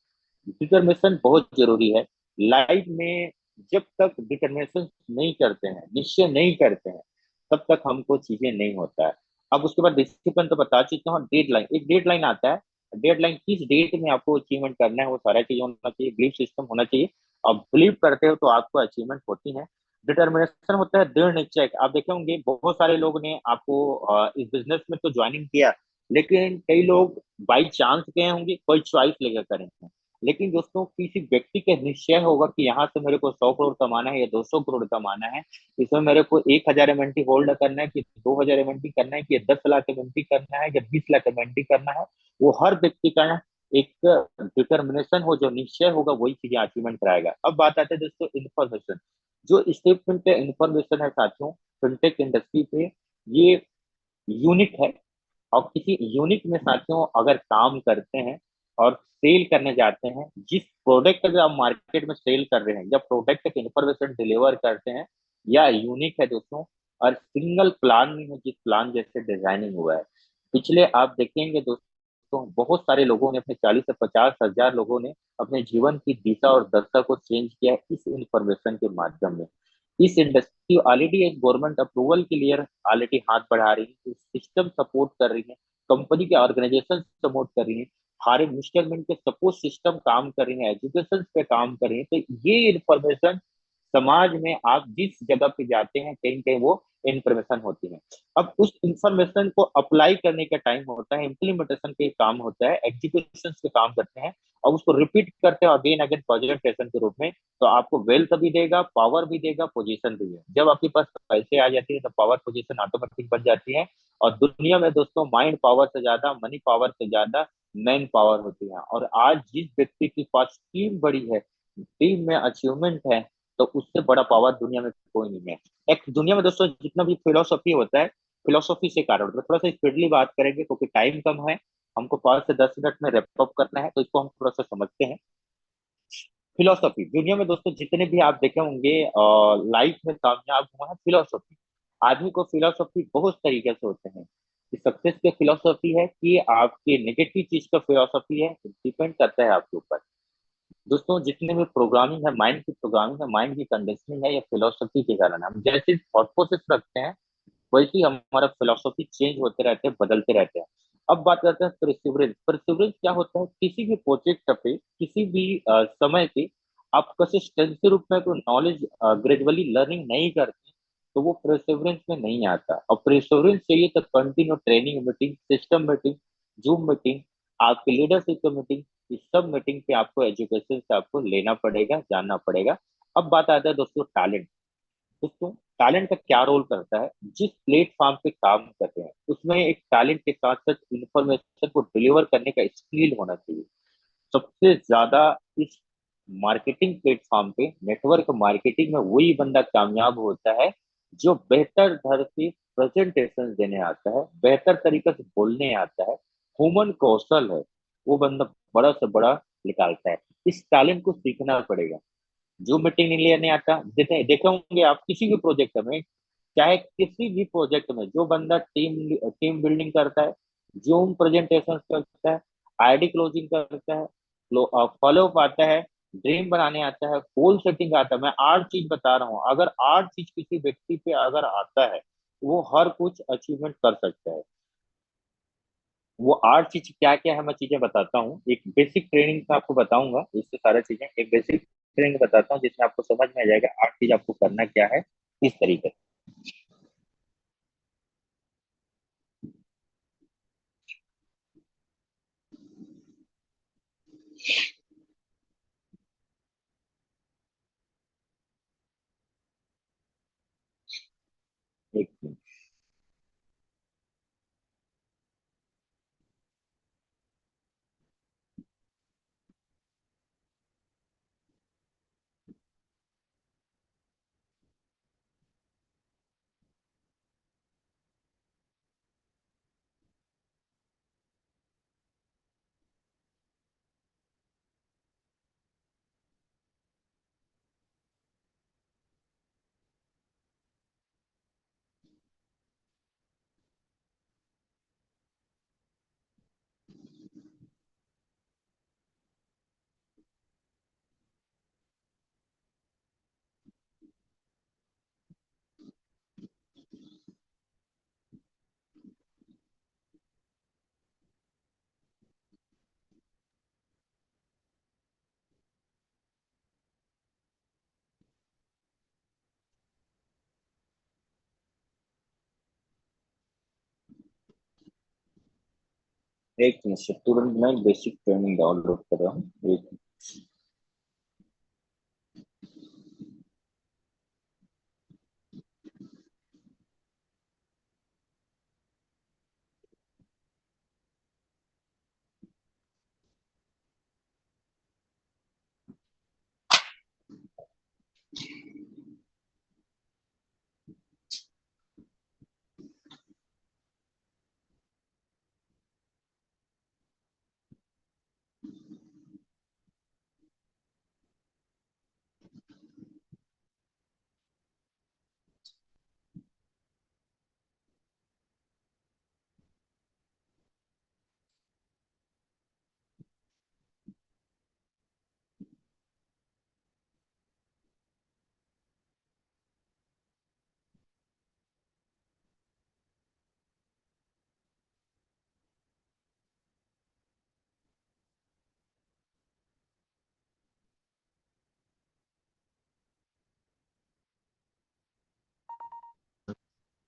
डिटर्मिनेशन बहुत जरूरी है। लाइफ में जब तक डिटर्मिनेशन नहीं करते हैं, निश्चय नहीं करते हैं, तब तक हमको चीजें नहीं होता है। अब उसके बाद डिसिप्लिन तो बता चुका हूँ। डेडलाइन, एक डेडलाइन आता है। डेडलाइन किस डेट में आपको अचीवमेंट करना है, वो सारा चीज होना चाहिए, बिलीफ सिस्टम होना चाहिए। और बिलीव करते हो तो आपको अचीवमेंट होती है। डिटर्मिनेशन होता है दृढ़ निश्चय। आप देखे होंगे बहुत सारे लोग ने आपको इस बिजनेस में तो ज्वाइनिंग किया, लेकिन कई लोग बाई चांस गए होंगे, कोई चॉइस लेकर करेंगे। लेकिन दोस्तों किसी व्यक्ति का निश्चय होगा कि यहाँ से मेरे को 100 करोड़ कमाना है या 200 करोड़ कमाना है, इसमें मेरे को 1,000 एमएनटी होल्ड करना है कि 2,000 एमएनटी करना है कि 10 लाख एमएनटी करना है या 20 लाख एमएनटी करना है, वो हर व्यक्ति का एक डिटर्मिनेशन हो, जो निश्चय होगा वही चीजें अचीवमेंट कराएगा। अब बात आते हैं दोस्तों इन्फॉर्मेशन। जो स्टेटमेंट पे इन्फॉर्मेशन है साथियों, फिनटेक इंडस्ट्री पे ये यूनिक है। और किसी यूनिट में साथियों अगर काम करते हैं और सेल करने जाते हैं, जिस प्रोडक्ट का आप मार्केट में सेल कर रहे हैं या प्रोडक्ट की इंफॉर्मेशन डिलीवर करते हैं, या यूनिक है दोस्तों। और सिंगल प्लान में है, जिस प्लान जैसे डिजाइनिंग हुआ है। पिछले आप देखेंगे दोस्तों, बहुत सारे लोगों ने, अपने 40 से 50 हजार लोगों ने अपने जीवन की दिशा और दशा को चेंज किया है इस इंफॉर्मेशन के माध्यम में। इस इंडस्ट्री ऑलरेडी एक गवर्नमेंट अप्रूवल के लिए ऑलरेडी हाथ बढ़ा रही है, सिस्टम सपोर्ट कर रही है, कंपनी के ऑर्गेनाइजेशन सपोर्ट कर रही है, हमारे इंस्टॉलमेंट के सपोर्ट सिस्टम काम कर रही है, एजुकेशन पे काम कर रही है। तो ये इंफॉर्मेशन समाज में आप जिस जगह पे जाते हैं कहीं कहीं वो इंफॉर्मेशन होती है। अब उस इंफॉर्मेशन को अप्लाई करने का टाइम होता है, इम्प्लीमेंटेशन के काम होता है, एग्जीक्यूशन के काम करते हैं, और उसको रिपीट करते हैं अगेन अगेन प्रेजेंटेशन के रूप में। तो आपको वेल्थ भी देगा, पावर भी देगा, पोजीशन भी है। जब आपके पास पैसे आ जाती है तो पावर पोजीशन ऑटोमेटिक बन जाती है। और दुनिया में दोस्तों माइंड पावर से ज्यादा, मनी पावर से ज्यादा मैन पावर होती है। और आज जिस व्यक्ति के पास टीम बड़ी है, टीम में अचीवमेंट है, तो उससे बड़ा पावर दुनिया में कोई नहीं है। एक दुनिया में दोस्तों जितना भी फिलोसॉफी होता है, फिलोसॉफी से कारण होता है। थोड़ा सा स्पीडली बात करेंगे क्योंकि टाइम कम है, हमको 5 से 10 मिनट में रैप अप करना है, तो इसको हम थोड़ा सा समझते हैं। फिलोसॉफी दुनिया में दोस्तों जितने भी आप देखे होंगे लाइफ में कामयाब हुआ है फिलोसॉफी। आदमी को फिलोसॉफी बहुत तरीके से होते हैं। सक्सेस की फिलोसॉफी है कि आपके नेगेटिव चीज का फिलोसॉफी है, डिपेंड करता है आपके ऊपर। दोस्तों जितने भी प्रोग्रामिंग है, माइंड की प्रोग्रामिंग है, माइंड की कंडीशनिंग है, या फिलोसफी के कारण हम जैसे थॉट प्रोसेस रखते हैं, वैसे ही हमारा फिलोसफी चेंज होते रहते हैं, बदलते रहते हैं। अब बात करते हैं परसिवरेंस। परसिवरेंस क्या होता है? किसी भी प्रोजेक्ट पे, किसी भी समय पे आप कंसिस्टेंसी रूप में कोई नॉलेज ग्रेजुअली लर्निंग नहीं करते, तो वो परसिवरेंस में नहीं आता। और परसिवरेंस चाहिए तो continue training meeting, system meeting, zoom meeting, आपके लीडरशिप की मीटिंग, इस सब मीटिंग पे आपको एजुकेशन से आपको लेना पड़ेगा, जानना पड़ेगा। अब बात आता है दोस्तों टैलेंट। दोस्तों टैलेंट का क्या रोल करता है? जिस प्लेटफॉर्म पे काम करते हैं उसमें एक टैलेंट के साथ साथ इंफॉर्मेशन को डिलीवर करने का स्किल होना चाहिए। सबसे ज्यादा इस मार्केटिंग प्लेटफॉर्म पे, नेटवर्क मार्केटिंग में वही बंदा कामयाब होता है जो बेहतर ढंग से प्रेजेंटेशन देने आता है, बेहतर तरीके से बोलने आता है, ह्यूमन कौशल है, वो बंदा बड़ा से बड़ा निकालता है। इस टैलेंट को सीखना पड़ेगा। जो मीटिंग नहीं लेने आता, देखे होंगे आप किसी भी प्रोजेक्ट में, चाहे किसी भी प्रोजेक्ट में, जो बंदा टीम टीम बिल्डिंग करता है, जूम प्रेजेंटेशन करता है, आईडी क्लोजिंग करता है, फॉलो अप आता है, ड्रीम बनाने आता है, गोल सेटिंग आता है। मैं 8 चीज बता रहा हूँ, अगर 8 चीज किसी व्यक्ति पे अगर आता है, वो हर कुछ अचीवमेंट कर सकता है। वो 8 चीज क्या क्या है मैं चीजें बताता हूँ। एक बेसिक ट्रेनिंग का आपको बताऊंगा, इससे सारा चीजें एक बेसिक ट्रेनिंग बताता हूँ जिसमें आपको समझ में आ जाएगा 8 चीज आपको करना क्या है, इस तरीके से। एक एक मिनट से तुरंत मैं बेसिक ट्रेनिंग डाउनलोड कर रहा हूँ। एक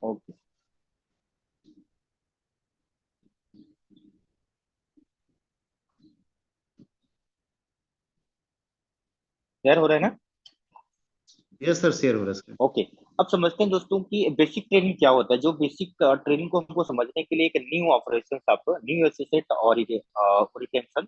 ओके। क्लियर हो रहा है ना? यस सर, शेयर हो रहा है सर। ओके। अब समझते हैं दोस्तों कि बेसिक ट्रेनिंग क्या होता है। जो बेसिक ट्रेनिंग को हमको समझने के लिए एक न्यू ऑपरेशन, आप न्यू एसेट और रिटेंशन।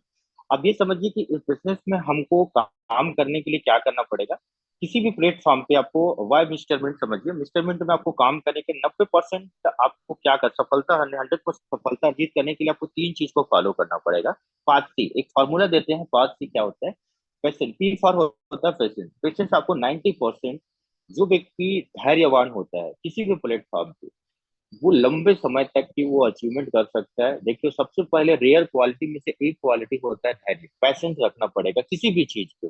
अब ये समझिए कि इस बिजनेस में हमको काम करने के लिए क्या करना पड़ेगा। किसी भी प्लेटफॉर्म पे आपको वाई मिस्टरमेंट समझिए, मिस्टरमेंट में आपको काम करने के 90% आपको क्या कर सफलता, 100% सफलता अर्जित करने के लिए आपको तीन चीज को फॉलो करना पड़ेगा। 5C एक फॉर्मूला देते हैं। 5C क्या होता है? पेशेंस। पी फॉर होता है पेशेंस। पेशेंस आपको 90%। जो व्यक्ति धैर्यवान होता है किसी भी प्लेटफॉर्म पे, वो लंबे समय तक की वो अचीवमेंट कर सकता है। देखिए, सबसे पहले रेयर क्वालिटी में से एक क्वालिटी होता है धैर्य। पैसेंस रखना पड़ेगा किसी भी चीज पे।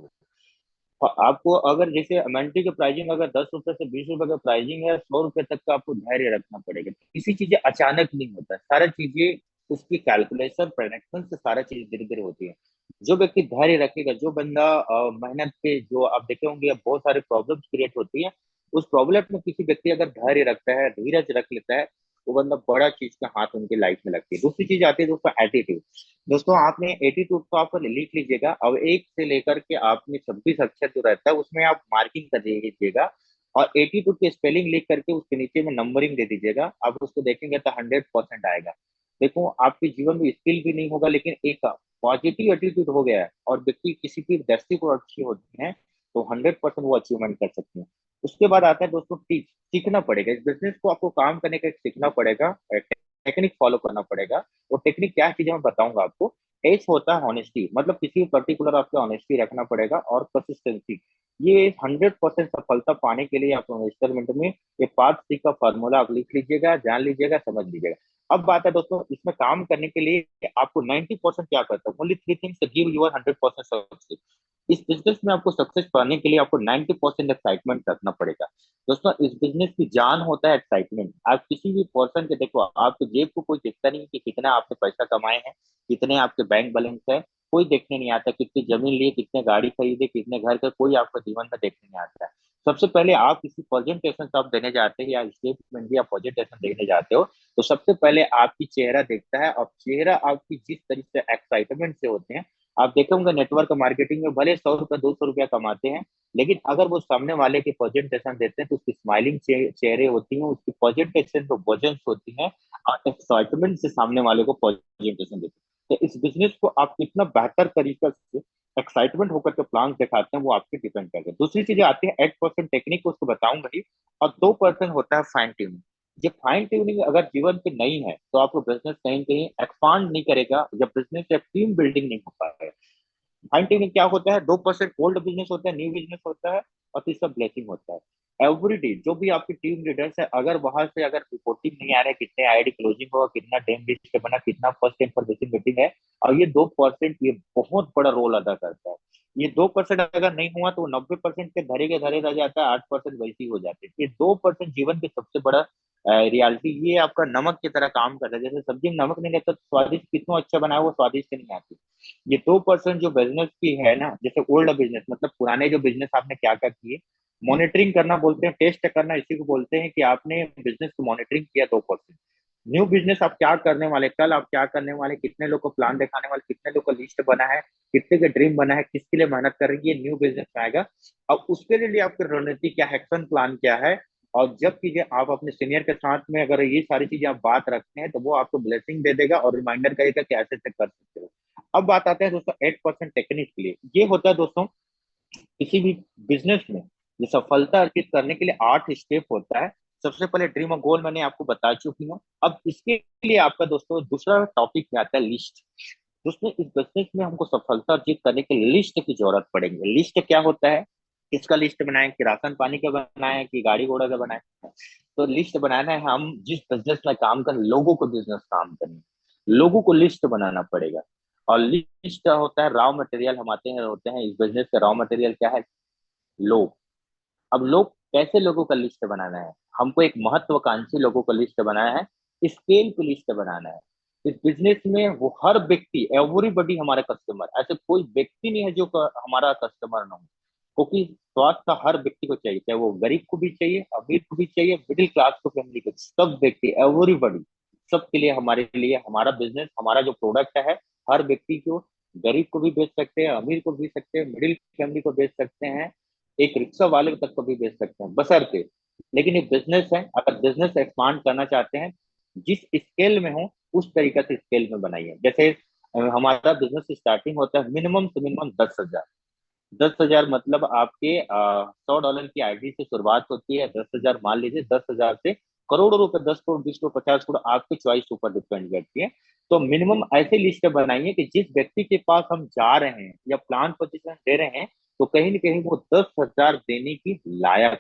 आपको अगर जैसे मंडी के प्राइसिंग अगर 10 रुपए से 20 रुपए का प्राइसिंग है, 100 रुपए तक का आपको धैर्य रखना पड़ेगा। किसी चीजें अचानक नहीं होता है, सारा चीजें उसकी कैलकुलेशन प्रेडिक्शन से सारा चीज धीरे धीरे होती है। जो व्यक्ति धैर्य रखेगा, जो बंदा मेहनत पे, जो आप देखे होंगे बहुत सारे प्रॉब्लम्स क्रिएट होती है, उस प्रॉब्लम में किसी व्यक्ति अगर धैर्य रखता है, धीरज रख लेता है, वो बंदा बड़ा चीज का हाथ उनके लाइफ में लगती है। दूसरी चीज आती है दोस्तों एटीट्यूड। दोस्तों आपने एटीट्यूड को आप लिख लीजिएगा। अब एक से लेकर के आपने 26 अक्षर जो रहता है उसमें आप मार्किंग कर दीजिएगा, और एटीट्यूड की स्पेलिंग लिख करके उसके नीचे में नंबरिंग दे दीजिएगा। आप उसको देखेंगे तो 100% आएगा। देखो, आपके जीवन में स्किल भी नहीं होगा, लेकिन एक पॉजिटिव एटीट्यूड हो गया है और व्यक्ति किसी की दृष्टि को अच्छी होती है, तो 100% वो अचीवमेंट कर सकते हैं। उसके बाद आता है दोस्तों टीच। सीखना पड़ेगा इस बिजनेस को, आपको काम करने का एक सीखना पड़ेगा, टेक्निक फॉलो करना पड़ेगा। वो टेक्निक क्या चीज है मैं बताऊंगा आपको। एच होता है ऑनेस्टी, मतलब किसी पर्टिकुलर आपको ऑनेस्टी रखना पड़ेगा, और कंसिस्टेंसी। ये 100% सफलता पाने के लिए आपको इन्वेस्टमेंट में ये 5C का फॉर्मूला आप लिख लीजिएगा, जान लीजिएगा, समझ लीजिएगा। अब बात है दोस्तों, इसमें काम करने के लिए आपको 90% क्या करता है, only 3 things give your 100% success. इस बिजनेस में आपको सक्सेस पाने के लिए आपको 90% एक्साइटमेंट रखना पड़ेगा। दोस्तों इस बिजनेस की जान होता है एक्साइटमेंट। आप किसी भी पर्सन के देखो, आपके जेब को कोई देखता नहीं कि कितना आपने पैसा कमाए हैं, कितने आपके बैंक बैलेंस है, कोई देखने नहीं आता। कितनी जमीन लिए, कितने गाड़ी खरीदे, कितने घर का, कोई आपको जीवन में देखने नहीं आता है। सबसे पहले आप किसी प्रेजेंटेशन आप देने जाते हैं या स्टेटमेंट या प्रेजेंटेशन देने जाते हो, तो सबसे पहले आपकी चेहरा देखता है, और चेहरा आपकी जिस तरीके से एक्साइटमेंट से होते हैं। आप देखे होंगे नेटवर्क मार्केटिंग में भले 100 रुपया 200 रुपया कमाते हैं, लेकिन अगर वो सामने वाले की प्रेजेंटेशन देते हैं तो उसकी स्माइलिंग चेहरे होती हैं, उसकी प्रेजेंटेशन तो वजन होती है, और एक्साइटमेंट से सामने वाले को प्रेजेंटेशन देते हैं। तो इस बिजनेस को आप कितना बेहतर तरीके से एक्साइटमेंट होकर के प्लान दिखाते हैं, वो आपके डिपेंड करते हैं। दूसरी चीजें आती है 8% टेक्निक, उसको बताऊंगा ही। और 2% होता है फाइन ट्यूनिंग। ये फाइन ट्यूनिंग अगर जीवन पे नहीं है तो आपको बिजनेस कहीं कहीं एक्सपांड नहीं करेगा, जब बिजनेस या टीम बिल्डिंग नहीं हो पाएगा। आईटी में क्या होता है, 2% ओल्ड बिजनेस होता है, न्यू बिजनेस होता है, और तीसरा ब्लेसिंग होता है। एवरी डे जो भी आपकी टीम लीडर्स है, अगर वहां से अगर रिपोर्टिंग नहीं आ रहा है, कितने आईडी क्लोजिंग होगा, कितना डेम लिस्ट बना, कितना फर्स्ट इन्फॉर्मेशन मीटिंग है, और ये 2% ये बहुत बड़ा रोल अदा करता है। ये 2% अगर नहीं हुआ तो 90% के धरे रह जाता है, 8% वैसे ही हो जाते हैं। ये 2% जीवन के सबसे बड़ा रियलिटी, ये आपका नमक की तरह काम करता है। जैसे सब्जी में नमक नहीं रहता तो स्वादिष्ट कितना अच्छा बना है वो स्वादिष्ट नहीं आती। ये 2% जो बिजनेस की है ना, जैसे ओल्ड बिजनेस मतलब पुराने जो बिजनेस आपने क्या क्या किए, मॉनिटरिंग करना बोलते हैं, टेस्ट करना इसी को बोलते हैं कि आपने बिजनेस को मॉनिटरिंग किया 2%। न्यू बिजनेस आप क्या करने वाले, कल आप क्या करने वाले, कितने लोग को प्लान दिखाने वाले, कितने लोग का लिस्ट बना है, कितने का ड्रीम बना है, किसके लिए मेहनत कर रही है, ये न्यू बिजनेस में आएगा। अब उसके लिए आपकी रणनीति क्या है, एक्शन प्लान क्या है। और जब चीजें आप अपने सीनियर के साथ में अगर ये सारी चीजें आप बात रखते हैं, तो वो आपको ब्लेसिंग दे देगा और रिमाइंडर करेगा कि ऐसे ऐसे कर सकते हो। अब बात आते हैं दोस्तों 8% टेक्निक के लिए। ये होता है दोस्तों किसी भी बिजनेस में ये सफलता अर्जित करने के लिए 8 स्टेप होता है। सबसे पहले ड्रीम और गोल मैंने आपको बता चुकी हूँ। अब इसके लिए आपका दोस्तों दूसरा टॉपिक में आता है लिस्ट। दोस्तों इस बिजनेस में हमको सफलता अर्जित करने के लिए लिस्ट की जरूरत पड़ेगी। लिस्ट क्या होता है, किसका लिस्ट बनाए, कि राशन पानी का बनाए, कि गाड़ी घोड़ा का बनाए। तो लिस्ट बनाना है, हम जिस बिजनेस में काम करें, लोगों को बिजनेस काम करनी, लोगों को लिस्ट बनाना पड़ेगा। और लिस्ट होता है रॉ मटेरियल, हम आते हैं होते हैं इस बिजनेस का रॉ मटेरियल क्या है, लोग। अब लोग कैसे, लोगों का लिस्ट बनाना है, हमको एक महत्वाकांक्षी लोगों का लिस्ट बनाना है, स्केल की लिस्ट बनाना है। इस बिजनेस में वो हर व्यक्ति, एवरीबडी हमारा कस्टमर, ऐसे कोई व्यक्ति नहीं है जो हमारा कस्टमर ना हो। क्योंकि स्वास्थ्य हर व्यक्ति को चाहिए, चाहे वो गरीब को भी चाहिए, अमीर को भी चाहिए, मिडिल क्लास को, फैमिली को, सब व्यक्ति, एवरीबॉडी, सबके लिए, हमारे लिए हमारा बिजनेस, हमारा जो प्रोडक्ट है, हर व्यक्ति को, गरीब को भी बेच सकते हैं, अमीर को भी बेच सकते हैं, मिडिल फैमिली को बेच सकते हैं, एक रिक्शा वाले तक को भी बेच सकते हैं, बशर्ते, लेकिन ये बिजनेस है, अगर बिजनेस एक्सपांड करना चाहते हैं, जिस स्केल में हो उस तरीके से स्केल में बनाइए। जैसे हमारा बिजनेस स्टार्टिंग होता है मिनिमम से मिनिमम 10,000। 10,000 मतलब आपके $100 की आईडी से शुरुआत होती है। 10,000 मान लीजिए, 10,000 से करोड़ों रुपए, 10 करोड़, 20 करोड़, 50 करोड़, आपकी चॉइस ऊपर डिपेंड करती है। तो मिनिमम ऐसे लिस्ट बनाइए कि जिस व्यक्ति के पास हम जा रहे हैं या प्लान पोजीशन दे रहे हैं, तो कहीं ना कहीं वो 10,000 देने की लायक,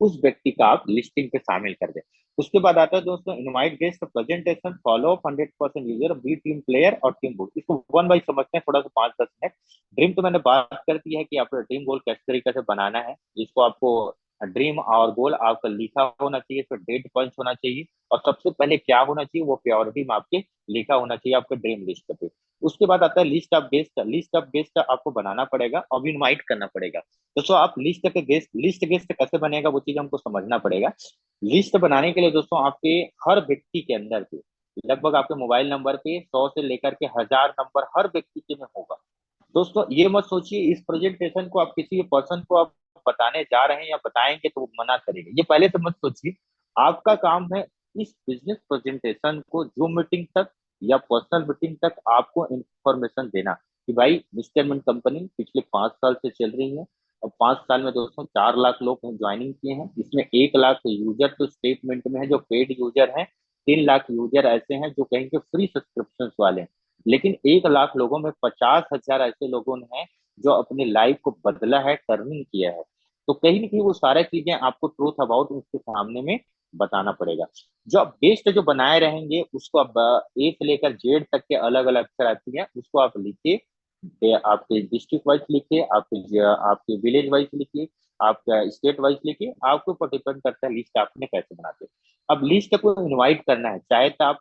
उस व्यक्ति का आप लिस्टिंग पे शामिल कर दें। उसके बाद आता है दोस्तों, invite guest, presentation, follow up, 100% user, be team player और टीम गोल। इसको वन बाई समझते हैं थोड़ा सा, 5-10 मिनट। ड्रीम तो मैंने बात कर दी है कि आपका ड्रीम गोल किस तरीके से बनाना है। इसको आपको ड्रीम और गोल आपका लिखा होना चाहिए, फिर डेट पंच होना चाहिए, और सबसे पहले क्या होना चाहिए, वो प्रायोरिटी में आपके लिखा होना चाहिए आपके ड्रीम लिस्ट पे। उसके बाद आता है list of guest. List of guest आपको बनाना पड़ेगा और इनवाइट करना पड़ेगा। दोस्तों आप लिस्ट गेस्ट कैसे बनेगा वो चीज हमको समझना पड़ेगा। लिस्ट बनाने के लिए दोस्तों आपके हर व्यक्ति के अंदर पे, लगभग आपके मोबाइल नंबर पे 100 से लेकर के 1,000 नंबर हर व्यक्ति के में होगा। दोस्तों ये मत सोचिए इस प्रेजेंटेशन को आप किसी पर्सन को आप बताने जा रहे हैं या बताएंगे तो वो मना करेगा, ये पहले से मत सोचिए। आपका काम है इस बिजनेस प्रेजेंटेशन को जूम मीटिंग तक या पर्सनल मीटिंग तक आपको इंफॉर्मेशन देना कि भाई मिस्टर कंपनी पिछले 5 साल से चल रही है, और 5 साल में दोस्तों 4 लाख लोग ज्वाइनिंग किए हैं, इसमें 1 लाख यूजर तो स्टेटमेंट में है जो पेड यूजर हैं, 3 लाख यूजर ऐसे हैं जो कहीं के फ्री सब्सक्रिप्शन वाले हैं, लेकिन 1 लाख लोगों में 50,000 ऐसे लोगों ने हैं जो अपनी लाइफ को बदला है, टर्निंग किया है। तो कहीं ना कहीं वो सारी चीजें आपको ट्रूथ अबाउट उसके सामने में बताना पड़ेगा। जो आप बेस्ट जो बनाए रहेंगे उसको आप ए से लेकर जेड तक के अलग अलग अक्षर आती है, उसको आप लिखिए, आपके डिस्ट्रिक्ट वाइज लिखिए, आपके विलेज वाइज लिखिए, आपका स्टेट वाइज लिखिए, आपके ऊपर डिपेंड करता है लिस्ट आपने कैसे बनाते हैं। अब लिस्ट को इनवाइट करना है, चाहे तो आप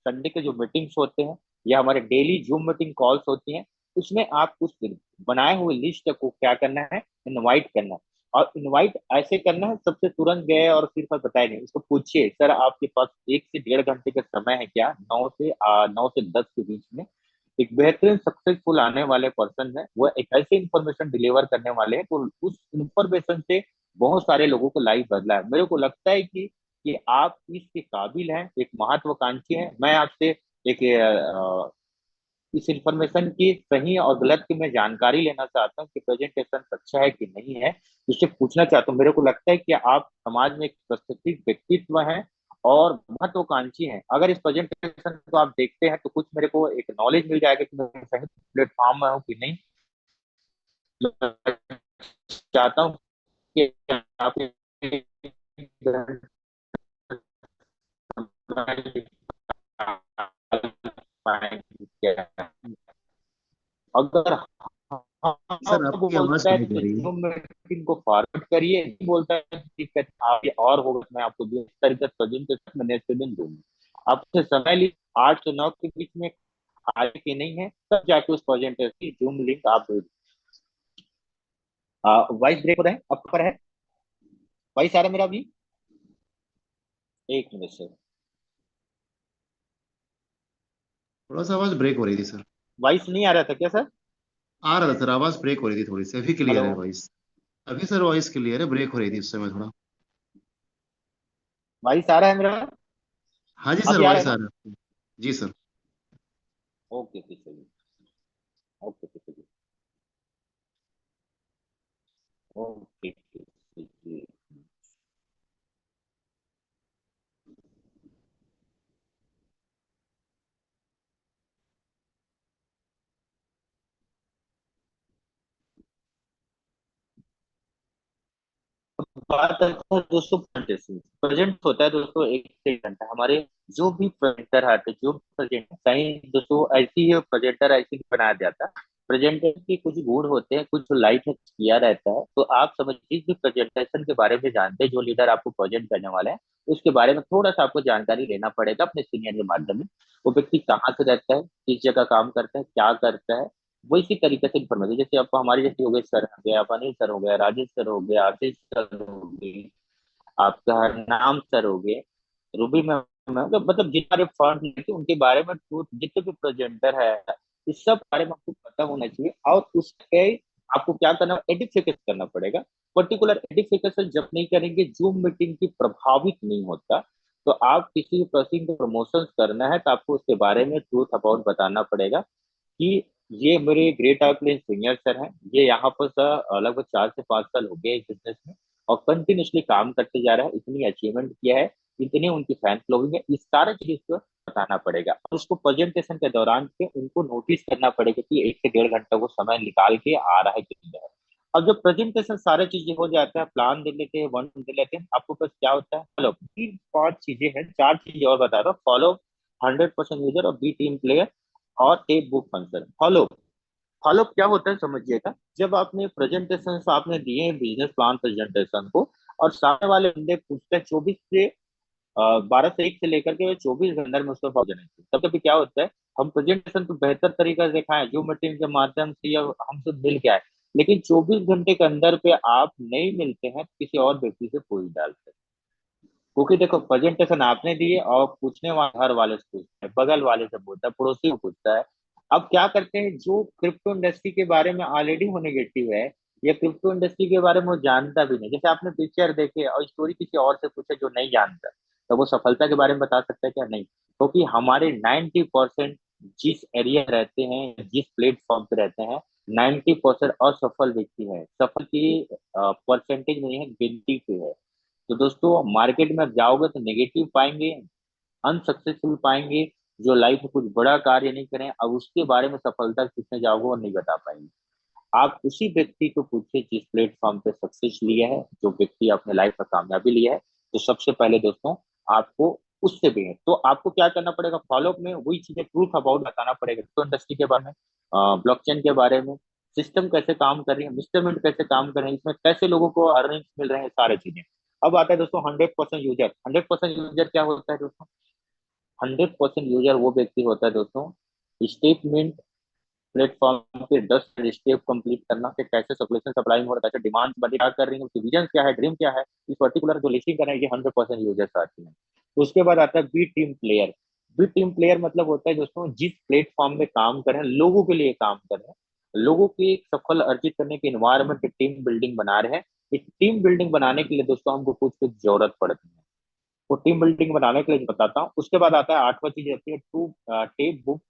संडे के जो मीटिंग्स होते हैं या हमारे डेली जूम मीटिंग कॉल्स होती हैं, उसमें आप उस बनाए हुए लिस्ट को क्या करना है, इनवाइट करना है। और इनवाइट ऐसे करना है, सबसे तुरंत गए और सिर्फ बताए नहीं, उसको पूछिए सर आपके पास 1 से 1.5 घंटे का समय है क्या, 9 से 10 के बीच में। एक बेहतरीन सक्सेसफुल आने वाले पर्सन है, वो एक ऐसे इंफॉर्मेशन डिलीवर करने वाले हैं तो उस इंफॉर्मेशन से बहुत सारे लोगों को लाइफ बदला है। मेरे को लगता है कि आप इसके काबिल हैं, एक महत्वाकांक्षी हैं। मैं आपसे एक इस इंफॉर्मेशन की सही और गलत की मैं जानकारी लेना चाहता हूँ कि प्रेजेंटेशन अच्छा है कि नहीं है, उससे पूछना चाहता हूँ। मेरे को लगता है कि आप समाज में एक प्रशिक्षित व्यक्तित्व हैं और महत्वाकांक्षी हैं। अगर इस प्रेजेंटेशन को आप देखते हैं तो कुछ मेरे को एक नॉलेज मिल जाएगा कि मैं सही प्लेटफॉर्म में हूँ कि नहीं। मैं चाहता हूँ कि आप अगर हाँ सर आपकी आवाज बोलता है ब्रेक हो तो रही है। जूम मीटिंग को फॉरवर्ड करिए, नहीं बोलता है तो दिक्कत आगे और होगा, मैं आपको इस तरीके से प्रेजेंटेशन मैं नेक्स्ट दिन दूंगा। आपसे समय ली 8 से 9 के बीच में आए कि नहीं है, तब जाके उस प्रेजेंटेशन की जूम लिंक आप भेज। वॉइस ब्रेक हो रहा है, अब पर है वॉइस आ रहा है मेरा अभी? 1 मिनट सर। थोड़ा सा आवाज ब्रेक हो रही थी सर। वॉइस नहीं आ रहा था क्या सर? आ रहा था सर, आवाज ब्रेक हो रही थी थोड़ी सी, अभी क्लियर हेलो। है वॉइस। अभी सर वॉइस क्लियर है, ब्रेक हो रही थी उस समय थोड़ा। वॉइस आ रहा है मेरा? हाँ जी सर, अभी आ रहा है वॉइस आ ना? रहा है। जी सर। ओके ठीक है जी। ओके ठीक है जी। ओके ठीक है जी। बात है तो दोस्तों प्रेजेंटेशन प्रेजेंट होता है दोस्तों, 1 से 1 घंटा हमारे जो भी प्रेजेंटर आते हैं, जो प्रेजेंट कहीं दोस्तों ऐसी ही प्रेजेंटर ऐसी ही बनाया जाता है। प्रेजेंटर के कुछ गुण होते हैं, कुछ लाइट किया रहता है, तो आप समझिए जिस प्रेजेंटेशन के बारे में जानते हैं, जो लीडर आपको प्रेजेंट करने वाला है, उसके बारे में थोड़ा सा आपको जानकारी लेना पड़ेगा अपने सीनियर के माध्यम में। वो व्यक्ति कहाँ से रहता है, किस जगह काम करता है, क्या करता है, वो इसी तरीके से इन्फॉर्मेशन, जैसे आपको हमारे जैसे हो गए सर हो गए, आप अनिल सर हो गए, राजेश सर हो गए, आशीष सर हो गए, आपका नाम सर हो गए, रूबी मैम, मतलब जितने सारे फंड लेके उनके बारे में ट्रूथ, जितने भी प्रेजेंटर है, इस सब बारे में आपको पता होना चाहिए। और उसके आपको क्या करना, एडिफिकेशन करना पड़ेगा। पर्टिकुलर एडिफिकेशन जब नहीं करेंगे, जूम मीटिंग की प्रभावित नहीं होता। तो आप किसी भी पर्सन को प्रमोशन करना है तो आपको उसके बारे में ट्रूथ अबाउट बताना पड़ेगा कि ये मेरे ग्रेट आउटलाइन सीनियर सर हैं, ये यहाँ पर सर लगभग 4 से 5 साल हो गए इस बिजनेस में और कंटिन्यूसली काम करते जा रहा है, इतनी अचीवमेंट किया है, इतनी उनकी फैन फॉलोइंग है, इस सारे चीज को बताना पड़ेगा। और उसको प्रेजेंटेशन के दौरान पे उनको नोटिस करना पड़ेगा कि 1 से 1.5 घंटा को समय निकाल के आ रहा है कि नहीं आ रहा है। और जब प्रेजेंटेशन सारे चीजें हो जाता है, प्लान दे लेते हैं, वन दे लेते हैं, आपको पास क्या होता है, फॉलो। 3 5 चीजें हैं, 4 चीजें और बता रहा हूँ। फॉलो, 100% यूजर और बी टीम प्लेयर और take book function. Follow, follow क्या होता है समझिएगा। जब आपने प्रेजेंटेशन आपने दिए बिजनेस प्लान प्रेजेंटेशन को, और सामने वाले बंदे पूछते हैं 12 से 1 से लेकर के 24 घंटे में उसको पहुंच जाना चाहिए। कभी कभी क्या होता है, हम प्रेजेंटेशन तो बेहतर तरीका से दिखाएं जो मीटिंग के माध्यम से या हमसे मिल के आए, लेकिन 24 घंटे के अंदर पे आप नहीं मिलते हैं तो किसी और व्यक्ति से पूछ डालते हैं। क्योंकि देखो प्रेजेंटेशन आपने दिए और पूछने वाले घर वाले से पूछता है, बगल वाले से पूछता है, पड़ोसी को पूछता है। अब क्या करते हैं, जो क्रिप्टो इंडस्ट्री के बारे में ऑलरेडी वो नेगेटिव है या क्रिप्टो इंडस्ट्री के बारे में वो जानता भी नहीं, जैसे आपने पिक्चर देखे और स्टोरी किसी और से पूछे जो नहीं जानता, तो वो सफलता के बारे में बता सकता है क्या? नहीं। क्योंकि हमारे 90% जिस एरिया रहते हैं, जिस प्लेटफॉर्म पे रहते हैं, 90% असफल व्यक्ति है। सफल की परसेंटेज नहीं है, गिनती पे है। तो दोस्तों मार्केट में आप जाओगे तो नेगेटिव पाएंगे, अनसक्सेसफुल पाएंगे, जो लाइफ में कुछ बड़ा कार्य नहीं करें, अब उसके बारे में सफलता किसने जाओगे और नहीं बता पाएंगे। आप उसी व्यक्ति को पूछिए जिस प्लेटफॉर्म पे सक्सेस लिया है, जो व्यक्ति अपने लाइफ में कामयाबी लिया है। तो सबसे पहले दोस्तों आपको उससे भी है, तो आपको क्या करना पड़ेगा, फॉलोअप में वही चीजें ट्रूथ अबाउट बताना पड़ेगा, तो इंडस्ट्री के बारे में, ब्लॉकचेन के बारे में, सिस्टम कैसे काम कर रही है, मिस्टरमेंट कैसे काम कर रहे हैं, इसमें कैसे लोगों को अर्निंग्स मिल रहे हैं, सारी चीजें। अब आता है दोस्तों 100% यूजर। 100% यूजर क्या होता है दोस्तों? 100% यूजर वो व्यक्ति होता है दोस्तों, स्टेटमेंट प्लेटफॉर्म पे 10 स्टेप कंप्लीट करना कि कैसे सप्लाइशन सप्लाई हो रहा है, कैसे डिमांड बड़ी क्या कर रही है, उसकी विजन क्या है, ड्रीम क्या है, इस पर्टिकुलर जो लिस्टिंग कर रहे हैं, ये 100% यूजर्स आती है। तो उसके बाद आता है be team player. Be team player मतलब होता है दोस्तों, जिस प्लेटफॉर्म में काम कर रहे हैं, लोगों के लिए काम कर रहे हैं, लोगों की एक सफल अर्जित करने के इन्वायरमेंट टीम बिल्डिंग बना रहे हैं। इस टीम बिल्डिंग बनाने के लिए दोस्तों हमको कुछ कुछ जरूरत पड़ती है, वो टीम बिल्डिंग बनाने के लिए बताता हूँ। उसके बाद आता है 8वां चीज आती है टू टेक बुक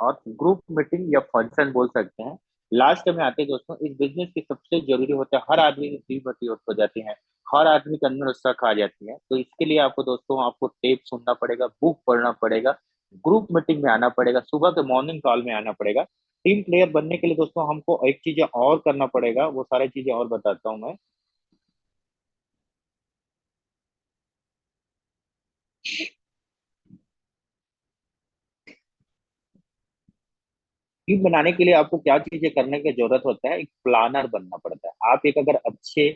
और ग्रुप मीटिंग या फंक्शन बोल सकते हैं। लास्ट में आते हैं दोस्तों, इस बिजनेस की सबसे जरूरी होता है, हर आदमी की टीम मोटिवेट हो जाती है, हर आदमी के अंदर उत्साह आ जाती है। तो इसके लिए आपको दोस्तों आपको टेप सुनना पड़ेगा, बुक पढ़ना पड़ेगा, ग्रुप मीटिंग में आना पड़ेगा, सुबह के मॉर्निंग कॉल में आना पड़ेगा। टीम प्लेयर बनने के लिए दोस्तों हमको एक चीज और करना पड़ेगा, वो सारी चीजें और बताता हूँ मैं। टीम बनाने के लिए आपको क्या चीजें करने की जरूरत होता है, एक प्लानर बनना पड़ता है। आप एक अगर अच्छे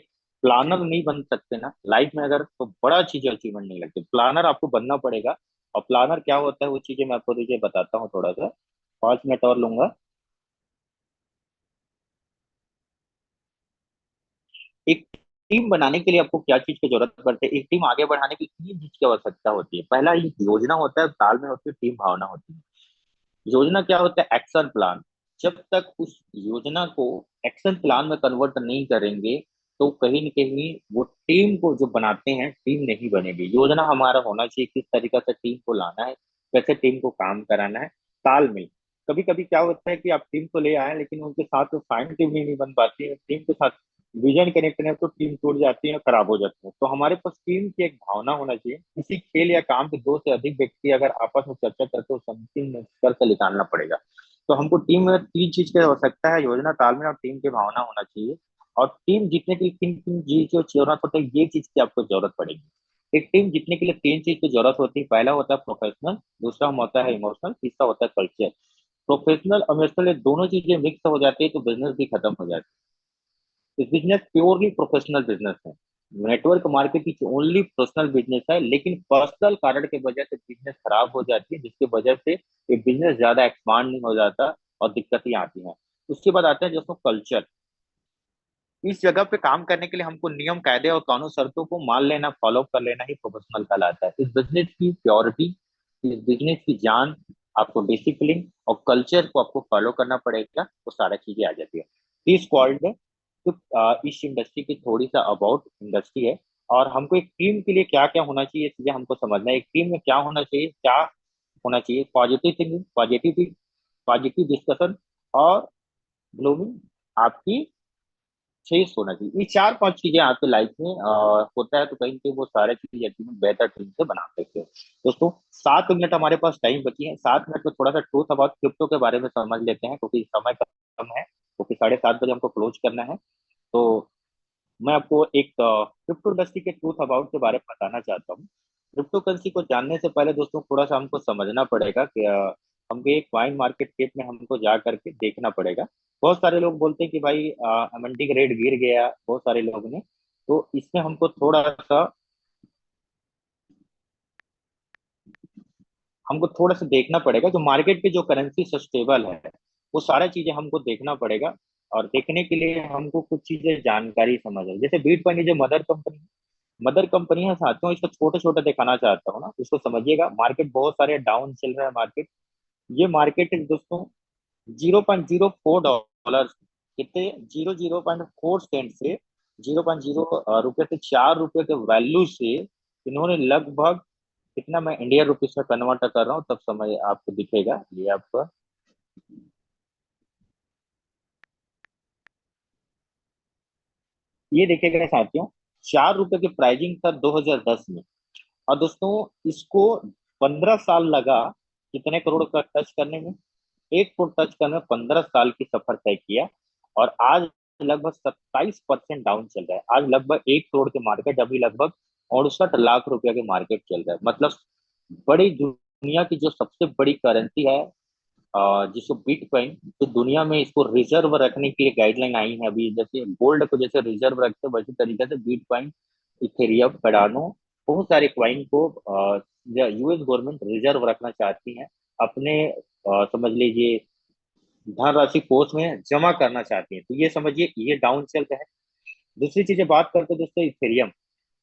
प्लानर नहीं बन सकते ना लाइफ में, अगर तो बड़ा चीज अचीवमेंट नहीं लगती, प्लानर आपको बनना पड़ेगा। और प्लानर क्या होता है वो चीजें मैं आपको देखिए बताता हूँ थोड़ा सा, 5 मिनट और लूंगा। एक टीम बनाने के लिए आपको क्या चीज की जरूरत पड़ती है, एक टीम आगे बढ़ाने की 3 चीज की आवश्यकता होती है। पहला एक योजना होता है, तालमेल होती है, टीम भावना होती है। योजना क्या होता है, एक्शन प्लान। जब तक उस योजना को एक्शन प्लान में कन्वर्ट नहीं करेंगे, तो कहीं न कहीं वो टीम को जो बनाते हैं टीम नहीं बनेगी। योजना हमारा होना चाहिए किस तरीके से टीम को लाना है, कैसे टीम को काम कराना है। तालमेल, कभी कभी क्या होता है कि आप टीम को ले आए लेकिन उनके साथ फाइन टीम नहीं बन पाती है, टीम के साथ विजन कनेक्ट नहीं तो टीम टूट जाती है, खराब हो जाती है। तो हमारे पास टीम की एक भावना होना चाहिए। किसी खेल या काम के 2 से अधिक व्यक्ति अगर आपस में चर्चा करते हो, अंतिम निष्कर्ष निकालना पड़ेगा। तो हमको टीम में 3 चीज की आवश्यकता है, योजना, तालमेल और टीम की भावना होना चाहिए। और टीम जीतने के लिए किन किन चीज की जरूरत होती है, ये चीज की आपको जरूरत पड़ेगी। एक टीम जीतने के लिए 3 चीज की जरूरत होती है। पहला होता है प्रोफेशनल, दूसरा होता है इमोशनल, तीसरा होता है कल्चर। प्रोफेशनल और इमोशनल, ये दोनों चीजें मिक्स हो जाती है तो बिजनेस भी खत्म हो जाती है। बिजनेस प्योरली प्रोफेशनल बिजनेस है, network marketing only personal business है, लेकिन पर्सनल कारण की वजह से बिजनेस खराब हो जाती है, जिसकी वजह से ये बिजनेस ज्यादा एक्सपांड नहीं हो जाता। और दिक्कतें आती हैं। उसके बाद आते हैं दोस्तों कल्चर। इस जगह पे काम करने के लिए हमको नियम कायदे और कानून शर्तों को मान लेना, फॉलो कर लेना ही प्रोफेशनल कहलाता है। इस बिजनेस की प्योरिटी, इस बिजनेस की जान, आपको डिसिप्लिन और कल्चर को आपको फॉलो करना पड़ेगा, वो सारा चीजें आ जाती है। दिस कॉल्ड, तो इस इंडस्ट्री की थोड़ी सा अबाउट इंडस्ट्री है। और हमको एक टीम के लिए क्या क्या होना चाहिए, चीजें हमको समझना है। एक टीम में क्या होना चाहिए, क्या होना चाहिए, पॉजिटिव थिंकिंग, पॉजिटिव डिस्कशन और ग्लोमिंग आपकी शेष होना चाहिए। ये चार पांच चीजें आपके लाइफ में होता है तो कहीं ना कहीं वो सारे चीजें यकीनन बेहतर टीम से बना सकते हैं। दोस्तों 7 मिनट हमारे पास टाइम बची है, 7 मिनट में थोड़ा सा ट्रूथ अबाउट क्रिप्टो के बारे में समझ लेते हैं, क्योंकि समय कम है, क्योंकि 7:30 बजे हमको क्लोज करना है। तो मैं आपको एक क्रिप्टो इंडस्ट्री के ट्रूथ अबाउट के बारे में बताना चाहता हूँ। क्रिप्टो करेंसी को जानने से पहले दोस्तों थोड़ा सा हमको समझना पड़ेगा कि हमको एक क्वाइन मार्केट केप में हमको जा करके देखना पड़ेगा। बहुत सारे लोग बोलते हैं कि भाई मंडी का रेट गिर गया, बहुत सारे लोग ने, तो इसमें हमको थोड़ा सा देखना पड़ेगा। जो मार्केट पे जो करेंसी सस्टेबल है, वो सारा चीजें हमको देखना पड़ेगा। और देखने के लिए हमको कुछ चीजें जानकारी समझ है, जैसे बिटकॉइन जो मदर कंपनी है साथियों, इसको छोटे छोटे दिखाना चाहता हूँ ना, इसको समझिएगा। मार्केट बहुत सारे डाउन चल रहा है मार्केट। ये मार्केट है दोस्तों 0.04 डॉलर, कितने, 0.04 सेंट से 0.0 रुपये से 4 रुपये के वैल्यू से इन्होंने लगभग कितना, मैं इंडिया रुपीज में कन्वर्ट कर रहा हूँ तब समय आपको दिखेगा ये आपका। ये देखिएगा साथियों, 4 रुपए की प्राइसिंग था 2010 में। और दोस्तों इसको 15 साल लगा कितने करोड़ का टच करने में, 1 करोड़ टच करने में 15 साल की सफर तय किया। और आज लगभग 27% डाउन चल रहा है। आज लगभग 1 करोड़ के मार्केट अभी लगभग 68 लाख रुपया के मार्केट चल रहा है। मतलब बड़ी दुनिया की जो सबसे बड़ी करेंसी है, जिसको बिटकॉइन, तो दुनिया में इसको रिजर्व रखने के लिए गाइडलाइन आई है। अभी जैसे गोल्ड को जैसे रिजर्व रखते हैं, वैसे तरीके से बिटकॉइन, इथेरियम, कार्डानो, बहुत सारे क्वाइन को यूएस गवर्नमेंट रिजर्व रखना चाहती है अपने, समझ लीजिए धनराशि कोष में जमा करना चाहती है। तो ये समझिए ये डाउन चल रहा है। दूसरी चीजें बात करते हैं दोस्तों, इथेरियम।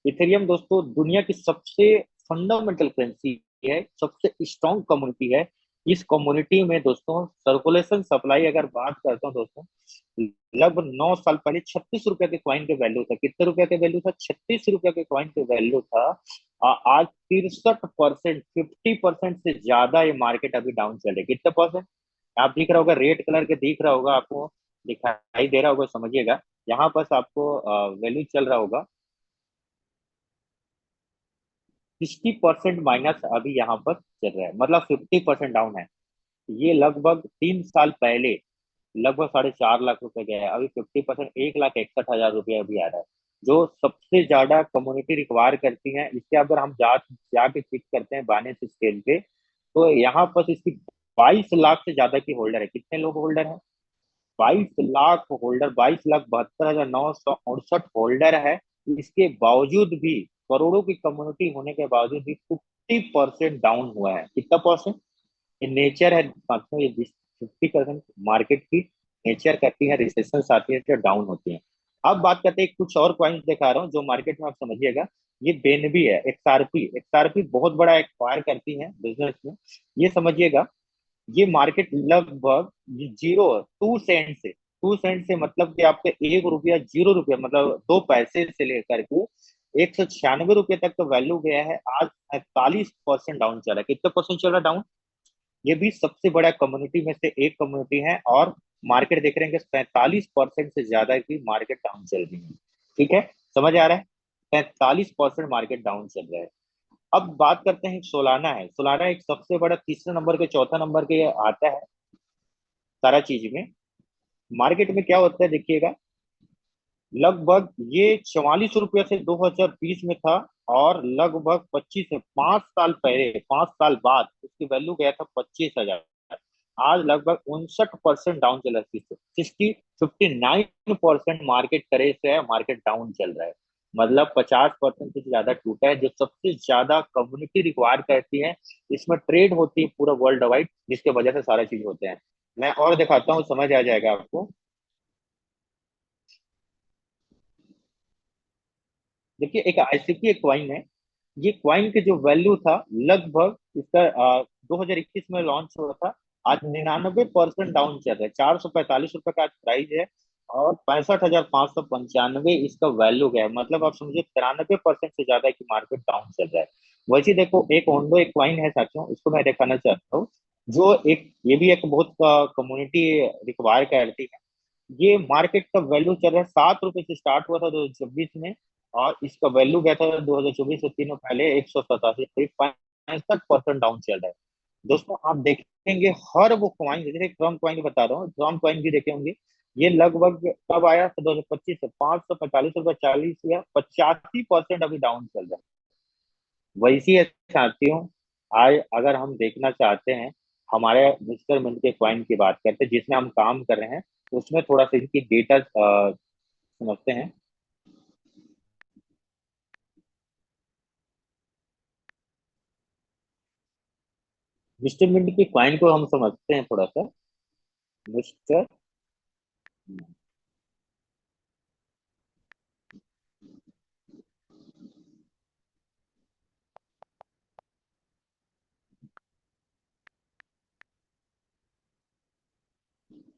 इथेरियम दोस्तों दुनिया की सबसे फंडामेंटल करेंसी है, सबसे स्ट्रॉन्ग कम्युनिटी है। इस कम्युनिटी में दोस्तों सर्कुलेशन सप्लाई अगर बात करता हूँ दोस्तों, लगभग 9 साल पहले 36 रुपए के कॉइन के वैल्यू था। कितने रुपए के वैल्यू था, 36 रुपए के कॉइन के वैल्यू था। आज 63%, 50% से ज्यादा ये मार्केट अभी डाउन चल रही है। कितने परसेंट आप दिख रहा होगा, रेड कलर के दिख रहा होगा आपको, दिखाई दे रहा होगा, समझिएगा। यहाँ पर आपको वैल्यू चल रहा होगा 60% माइनस अभी यहाँ पर चल रहा है, मतलब 50% डाउन है। ये लगभग 3 साल पहले लगभग 4.5 लाख रुपए गया है, अभी 50%, 1,61,000 रुपये अभी आ रहा है। जो सबसे ज्यादा कम्युनिटी रिक्वायर करती है, इसके अगर हम जाके चेक करते हैं बाइनेंस स्केल पे, तो यहाँ पर इसकी 22 लाख से ज्यादा की होल्डर है। कितने लोग होल्डर है, 22 लाख होल्डर, 22,72,968 होल्डर है। इसके बावजूद भी, करोड़ों की कम्युनिटी होने के बावजूद भी 50% डाउन हुआ है। कितना परसेंट, ये नेचर है साथियों, ये 50% मार्केट की नेचर करती है, रिसेशन आती है तो डाउन होती है। अब बात करते हैं, कुछ और पॉइंट दिखा रहा हूँ जो मार्केट में आप समझिएगा। ये बेनबी है, एक्सआरपी, एक्सआरपी बहुत बड़ा एक्वायर करती है बिजनेस में, ये समझिएगा। ये मार्केट लगभग 2 सेंट से मतलब कि आपके 1 रुपया, 0 रुपया, मतलब 2 पैसे से लेकर के 196 रुपये तक का वैल्यू गया है। आज 45% डाउन चल रहा है। कितने परसेंट चल रहा है डाउन। ये भी सबसे बड़ा कम्युनिटी में से एक कम्युनिटी है, और मार्केट देख रहे हैं कि 45% से ज्यादा की मार्केट डाउन चल रही है। ठीक है, समझ आ रहा है, 45% मार्केट डाउन चल रहा है। अब बात करते हैं सोलाना है। सोलाना एक सबसे बड़ा, तीसरे नंबर के, चौथा नंबर के आता है सारा चीज में। मार्केट में क्या होता है देखिएगा, लगभग ये 44 रुपये से 2020 में था, और लगभग 5 साल पहले, 5 साल बाद उसकी वैल्यू गया था 25,000। आज लगभग 59% डाउन चल रहा है, 59% मार्केट करे से है, मार्केट डाउन चल रहा है। मतलब 50% से ज्यादा टूटा है, जो सबसे ज्यादा कम्युनिटी रिक्वायर करती है। इसमें ट्रेड होती है पूरा वर्ल्ड वाइड, जिसके वजह से सारा चीज होते हैं। मैं और दिखाता हूँ, समझ आ जाएगा आपको। देखिए एक आईसीपी एक क्वाइन है। ये क्वाइन के जो वैल्यू था, लगभग इसका 2021 में लॉन्च हुआ था। आज 99% डाउन चल रहा है, 445 रुपए का प्राइस है। और 65,595 इसका वैल्यू गया है। मतलब आप समझिए 93% से ज्यादा की मार्केट डाउन चल रहा है। वैसे देखो एक ओंडो एक क्वाइन है साथियों, इसको मैं दिखाना चाहता हूँ। जो एक ये भी एक बहुत कम्युनिटी रिक्वायर करती है। ये मार्केट का वैल्यू चल रहा है, 7 रुपए से स्टार्ट हुआ था 2026 में। और इसका वैल्यू गया था 2024 से तीनों पहले 187, करीब 65% डाउन चल रहा है। दोस्तों आप देखेंगे हर वो कॉइन, जैसे ट्रम्प कॉइन बता रहा हूँ, ट्रम्प कॉइन भी देखे होंगे। ये लगभग कब आया था, 2025 से 545 रुपये 40 या 85% अभी डाउन चल रहा है। वैसी है साथियों। आज अगर हम देखना चाहते हैं, हमारे मिस्टर मिंट के क्वाइन की बात करते हैं जिसमें हम काम कर रहे हैं, उसमें थोड़ा सा इनकी डेटा समझते हैं। मिस्टर मिंट की क्वाइन को हम समझते हैं थोड़ा सा। मिस्टर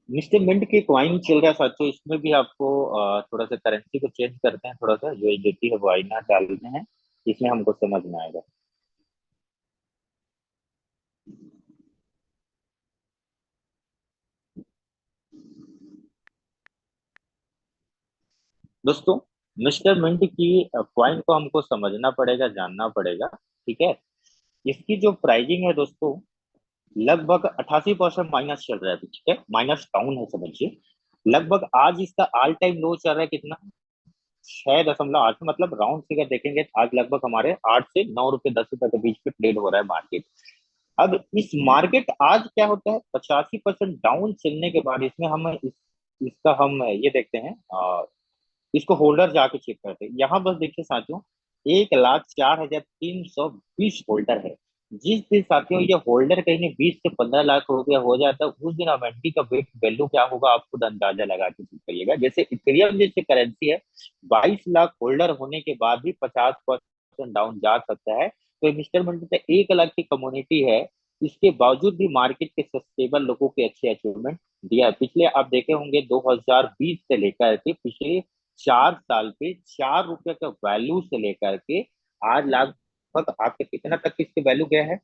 मिस्टर मिंट की क्वाइन चल रहा है साथियों। इसमें भी आपको थोड़ा सा करेंसी को चेंज करते हैं, थोड़ा सा यूएसडीटी है वो आईना डालते हैं। इसमें हमको समझ में आएगा। दोस्तों मिस्टर मिंट की क्वाइन को हमको समझना पड़ेगा, जानना पड़ेगा। ठीक है। इसकी जो प्राइसिंग है दोस्तों, लगभग 88% माइनस चल रहा है अभी। ठीक है, माइनस डाउन है समझिए। लगभग आज इसका ऑल टाइम लो चल रहा है कितना, 6.8। मतलब राउंड फिगर देखेंगे तो आज लगभग हमारे 8 से 9 रुपए 10 रुपए के बीच में ट्रेड हो रहा है मार्केट। अब इस मार्केट आज क्या होता है, 85% डाउन चलने के बाद इसमें हम इसका हम ये देखते हैं, इसको होल्डर जाके चेक करते हैं। यहाँ बस देखिए साथियों, 1,04,320 होल्डर है। जिस दिन साथियों ये होल्डर कहीं ने 20 से 15 लाख रुपया हो जाता है, उस दिन अवेंटी का वेट वैल्यू क्या होगा आप खुद अंदाजा लगा के चेक करिएगा। जैसे इथेरियम जैसे करेंसी है, 22 लाख होल्डर होने के बाद भी 50% डाउन जा सकता है। तो मिस्टर मंडी तो 1 लाख की कम्युनिटी है, इसके बावजूद भी मार्केट के सस्टेबल लोगों के अच्छे अचीवमेंट दिया है। पिछले आप देखे होंगे 2020 से लेकर के पिछले 4 साल पे 4 रुपए का वैल्यू से लेकर के आज लगभग आपके कितना तक इसके वैल्यू गया है,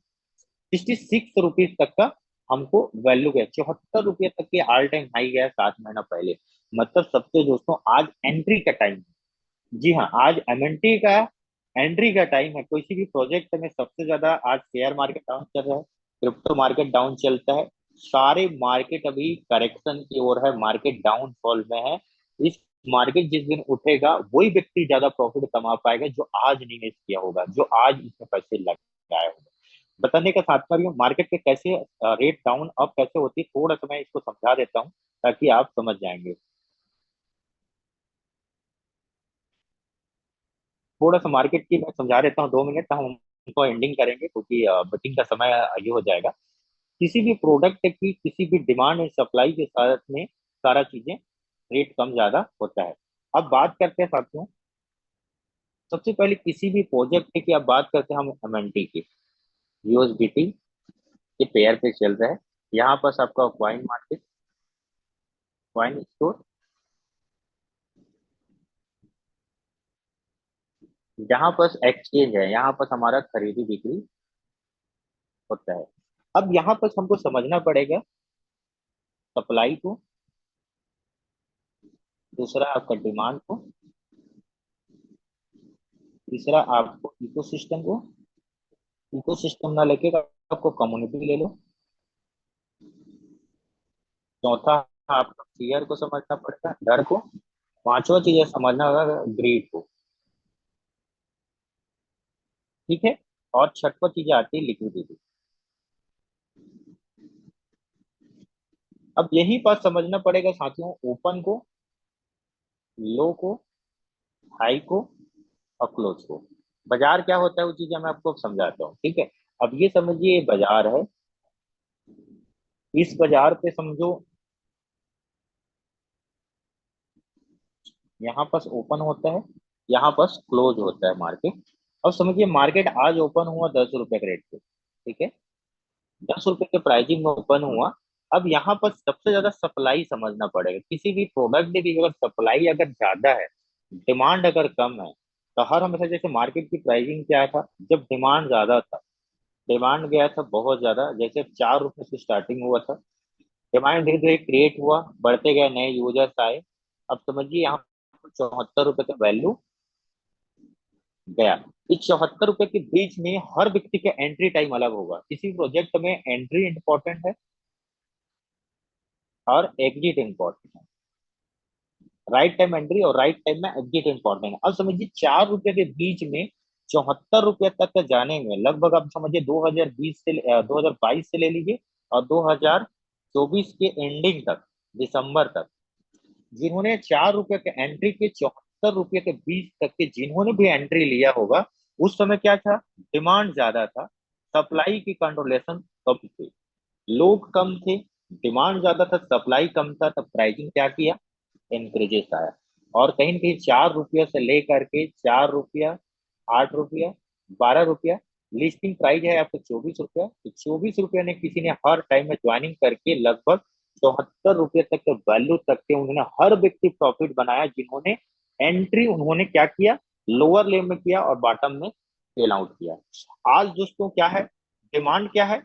66 रुपीज तक का हमको वैल्यू गया। 74 रुपये तक के ऑल टाइम हाई गया 7 महीना पहले। मतलब सबसे दोस्तों आज एंट्री का टाइम है। जी हाँ, आज एमएनटी का एंट्री का टाइम है। किसी भी प्रोजेक्ट में सबसे ज्यादा आज शेयर मार्केट डाउन चल रहा है, क्रिप्टो मार्केट डाउन चलता है। सारे मार्केट अभी करेक्शन की ओर है, मार्केट डाउनफॉल में है। इस मार्केट जिस दिन उठेगा वही व्यक्ति ज्यादा प्रॉफिट कमा पाएगा जो आज इन्वेस्ट किया होगा, जो आज इसमें पैसे लगाया होगा। बताने का तात्पर्य मार्केट के कैसे रेट डाउन अप कैसे होती है, थोड़ा सा मैं इसको समझा देता हूँ ताकि आप समझ जाएंगे। थोड़ा सा मार्केट की मैं समझा देता हूँ, 2 मिनट तो हम उनको एंडिंग करेंगे क्योंकि मीटिंग का समय ये हो जाएगा। किसी भी प्रोडक्ट की किसी भी डिमांड एंड सप्लाई के साथ में सारा चीजें रेट कम ज्यादा होता है। अब बात करते हैं साथियों, सबसे पहले किसी भी प्रोजेक्ट की अब बात करते हैं हम एमएनटी की। यूएसडीटी के पेयर पे चल रहा है। यहाँ पर आपका क्वाइन मार्केट, क्वाइन स्टोर, यहाँ पर एक्सचेंज है, यहाँ पर हमारा खरीदी बिक्री होता है। अब यहाँ पर हमको समझना पड़ेगा सप्लाई को, दूसरा आपका डिमांड को, तीसरा आपको इकोसिस्टम को, इकोसिस्टम ना लेके आपको कम्युनिटी ले लो, चौथा आपको फियर को समझना पड़ेगा, डर को, पांचवा चीज समझना होगा ग्रीड को। ठीक है। और छठवा चीज आती है लिक्विडिटी। अब यही बात समझना पड़ेगा साथियों, ओपन को, लो को, हाई को और क्लोज को। बाजार क्या होता है वो चीजें मैं आपको समझाता हूँ। ठीक है। अब ये समझिए बाजार है, इस बाजार पे समझो यहाँ पास ओपन होता है, यहाँ पास क्लोज होता है मार्केट। अब समझिए मार्केट आज ओपन हुआ 10 रुपए के रेट पे, ठीक है, 10 रुपए के प्राइसिंग में ओपन हुआ। अब यहाँ पर सबसे ज्यादा सप्लाई समझना पड़ेगा किसी भी प्रोडक्ट की। अगर सप्लाई अगर ज्यादा है, डिमांड अगर कम है, तो हर हमेशा जैसे मार्केट की प्राइसिंग क्या था, जब डिमांड ज्यादा था, डिमांड गया था बहुत ज्यादा, जैसे 4 रुपए से स्टार्टिंग हुआ था, डिमांड धीरे धीरे क्रिएट हुआ, बढ़ते गए, नए यूजर्स आए। अब समझिए यहाँ 74 रुपए का वैल्यू गया। इस 74 रुपए के बीच में हर व्यक्ति का एंट्री टाइम अलग होगा। किसी प्रोजेक्ट में एंट्री इंपॉर्टेंट है और एग्जिट इंपॉर्टेंट है। राइट टाइम एंट्री और राइट टाइम में एग्जिट इंपॉर्टेंट है। अब समझिए 4 रुपए के बीच में 74 रुपए तक का जाने में लगभग, आप समझिए 2020 से 2022 से ले लीजिए और 2024 के एंडिंग तक, दिसंबर तक, जिन्होंने 4 रुपए के एंट्री के 74 रुपए के बीच तक के जिन्होंने भी एंट्री लिया होगा, उस समय क्या था, डिमांड ज्यादा था, सप्लाई की कंट्रोलेशन कम थी, लोग कम थे, डिमांड ज्यादा था, सप्लाई कम था, तब प्राइसिंग क्या किया, इंक्रीजेस आया। और कहीं ना कहीं 4 रुपया से लेकर के 4 रुपया, 8 रुपया, 12 रुपया, लिस्टिंग प्राइस है आपको 24 रुपया। तो 24 रुपया ने किसी ने हर टाइम में ज्वाइनिंग करके लगभग 74 रुपये तक के वैल्यू तक के उन्होंने हर व्यक्ति प्रॉफिट बनाया, जिन्होंने एंट्री उन्होंने क्या किया, लोअर लेवल में किया और बॉटम में सेल आउट किया। आज दोस्तों क्या है, डिमांड क्या है,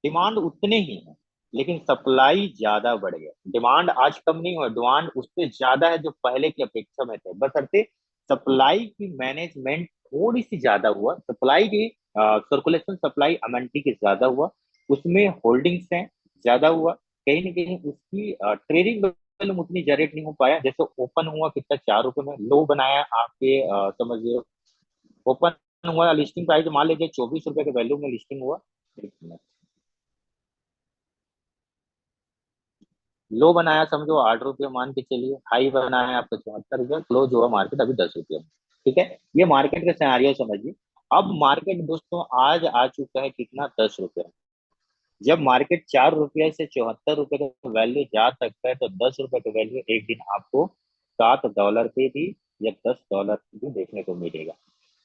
डिमांड उतने ही है, लेकिन सप्लाई ज्यादा बढ़ गया। डिमांड आज कम नहीं हुआ, डिमांड उससे ज्यादा है जो पहले की अपेक्षा में थे, बशर्ते सप्लाई की मैनेजमेंट थोड़ी सी ज्यादा हुआ, सप्लाई की सर्कुलेशन, सप्लाई अमेंटी की ज्यादा हुआ, उसमें होल्डिंग्स हैं ज्यादा हुआ, कहीं ना कहीं उसकी ट्रेडिंग वैल्यूम उतनी जनरेट नहीं हो पाया। जैसे ओपन हुआ कितना, 4 रुपए में लो बनाया आपके, समझिए ओपन हुआ, लिस्टिंग प्राइस मान लीजिए 24 रुपए के वैल्यू में लिस्टिंग हुआ, लो बनाया समझो 8 रुपये मान के चलिए, हाई बनाया आपका 74 रुपये, क्लोज हुआ मार्केट अभी 10 रुपये में। ठीक है, ये मार्केट का सिनेरियो समझिए। अब मार्केट दोस्तों आज आ चुका है कितना, 10 रुपये। जब मार्केट 4 रुपये से 74 रुपये का वैल्यू जा सकता है, तो 10 रुपये का वैल्यू एक दिन आपको $7 पे भी या $10 पे भी देखने को मिलेगा।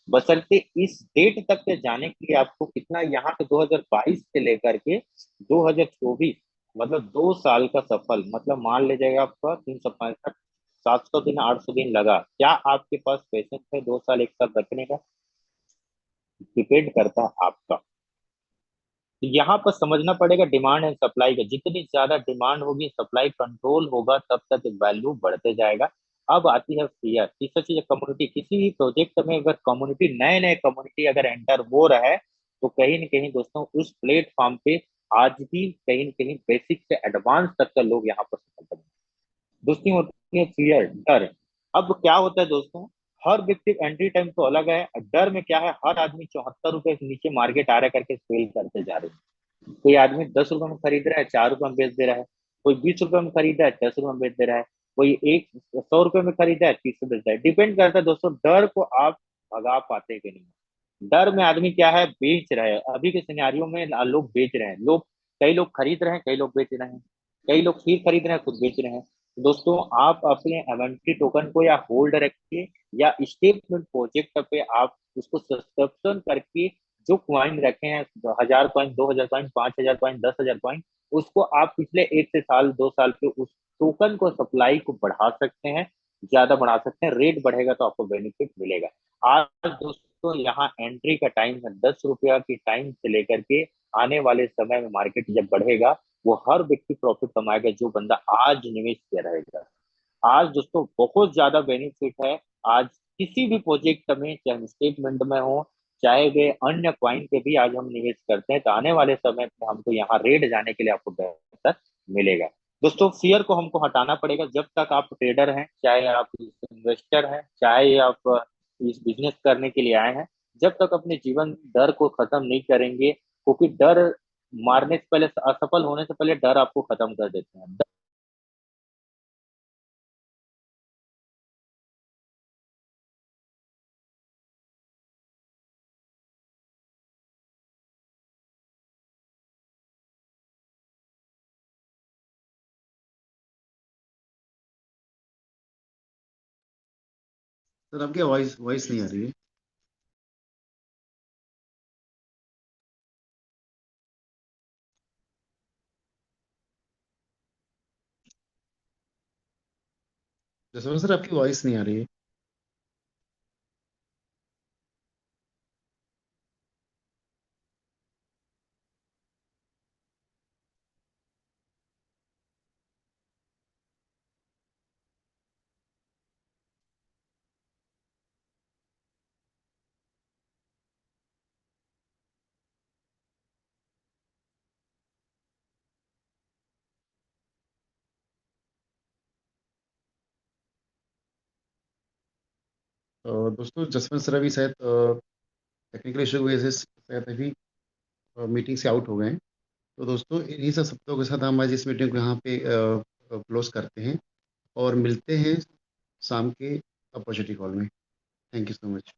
बशर्ते इस डेट तक के जाने के लिए आपको कितना, यहाँ पे 2022 से लेकर के 2024, मतलब 2 साल का सफल, मतलब मान लीजिएगा आपका 365, 700 दिन, 800 दिन लगा, क्या आपके पास पेशेंस है 2 साल, 1 साल रखने का, डिपेंड करता है आपका। तो यहाँ पर समझना पड़ेगा डिमांड एंड सप्लाई का, जितनी ज्यादा डिमांड होगी, सप्लाई कंट्रोल होगा, तब तक वैल्यू बढ़ते जाएगा। अब आती है फियर, तीसरा चीज कम्युनिटी। किसी भी प्रोजेक्ट में अगर कम्युनिटी, नए नए कम्युनिटी अगर एंटर हो रहा है, तो कहीं ना कहीं दोस्तों उस प्लेटफॉर्म पे आज भी कहीं न कहीं बेसिक से एडवांस तक का लोग यहाँ पर सफल। दूसरी होती है फियर, डर। अब क्या होता है दोस्तों, हर व्यक्ति एंट्री टाइम तो अलग है, डर में क्या है, हर आदमी 74 रुपए से नीचे मार्केट आ रहा करके सेल करते जा रहे हैं। कोई आदमी 10 रुपए में खरीद रहा है, 4 रुपए में बेच दे रहा है, कोई 20 रुपए में खरीद रहा है, 10 रुपए में बेच दे रहा है, कोई एक 100 रुपए में खरीद रहा है, 30 में बेच रहा है। डिपेंड करता है दोस्तों, डर को आप भगा पाते कि नहीं। डर में आदमी क्या है, बेच रहे हैं, अभी के सिनेरियो में लोग बेच रहे हैं, लोग, कई लोग खरीद रहे हैं, कई लोग बेच रहे हैं, कई लोग फिर खरीद रहे हैं, खुद बेच रहे हैं। तो दोस्तों आप अपने एवेंट्री टोकन को या होल्ड रखिए, या स्टेटमेंट प्रोजेक्ट पे आप उसको सब्सक्रिप्शन करके जो क्वाइन रखे हैं, 1000 कॉइन, 2000 कॉइन, 5000 कॉइन, 10,000 कॉइन, उसको आप पिछले 1 से 2 साल के उस टोकन को, सप्लाई को बढ़ा सकते हैं, ज्यादा बढ़ा सकते हैं, रेट बढ़ेगा तो आपको बेनिफिट मिलेगा। आज दोस्तों यहाँ एंट्री का टाइम है, 10 रुपया की टाइम से लेकर के आने वाले समय में मार्केट जब बढ़ेगा, वो हर व्यक्ति प्रॉफिट कमाएगा जो बंदा आज निवेश किया रहेगा। आज दोस्तों बहुत ज्यादा बेनिफिट है। आज किसी भी प्रोजेक्ट में, चाहे स्टेटमेंट में हो, चाहे वे अन्य क्वाइन पे भी आज हम निवेश करते हैं, तो आने वाले समय में हमको यहाँ रेट जाने के लिए आपको बेहतर मिलेगा। दोस्तों फियर को हमको हटाना पड़ेगा। जब तक आप ट्रेडर हैं, चाहे आप इन्वेस्टर हैं, चाहे आप इस बिजनेस करने के लिए आए हैं, जब तक अपने जीवन में डर को खत्म नहीं करेंगे, क्योंकि डर मारने से पहले, असफल होने से पहले डर आपको खत्म कर देते हैं। सर आपकी वॉइस वॉइस नहीं आ रही है। जसवंत सर आपकी वॉइस नहीं आ रही है। दोस्तों जसवंत सर अभी शायद टेक्निकल इशू की वजह से शायद अभी मीटिंग से आउट हो गए हैं। तो दोस्तों इन्हीं सब शब्दों के साथ हम आज इस मीटिंग को यहाँ पे क्लोज करते हैं और मिलते हैं शाम के अपॉर्चुनिटी कॉल में। Thank you so much.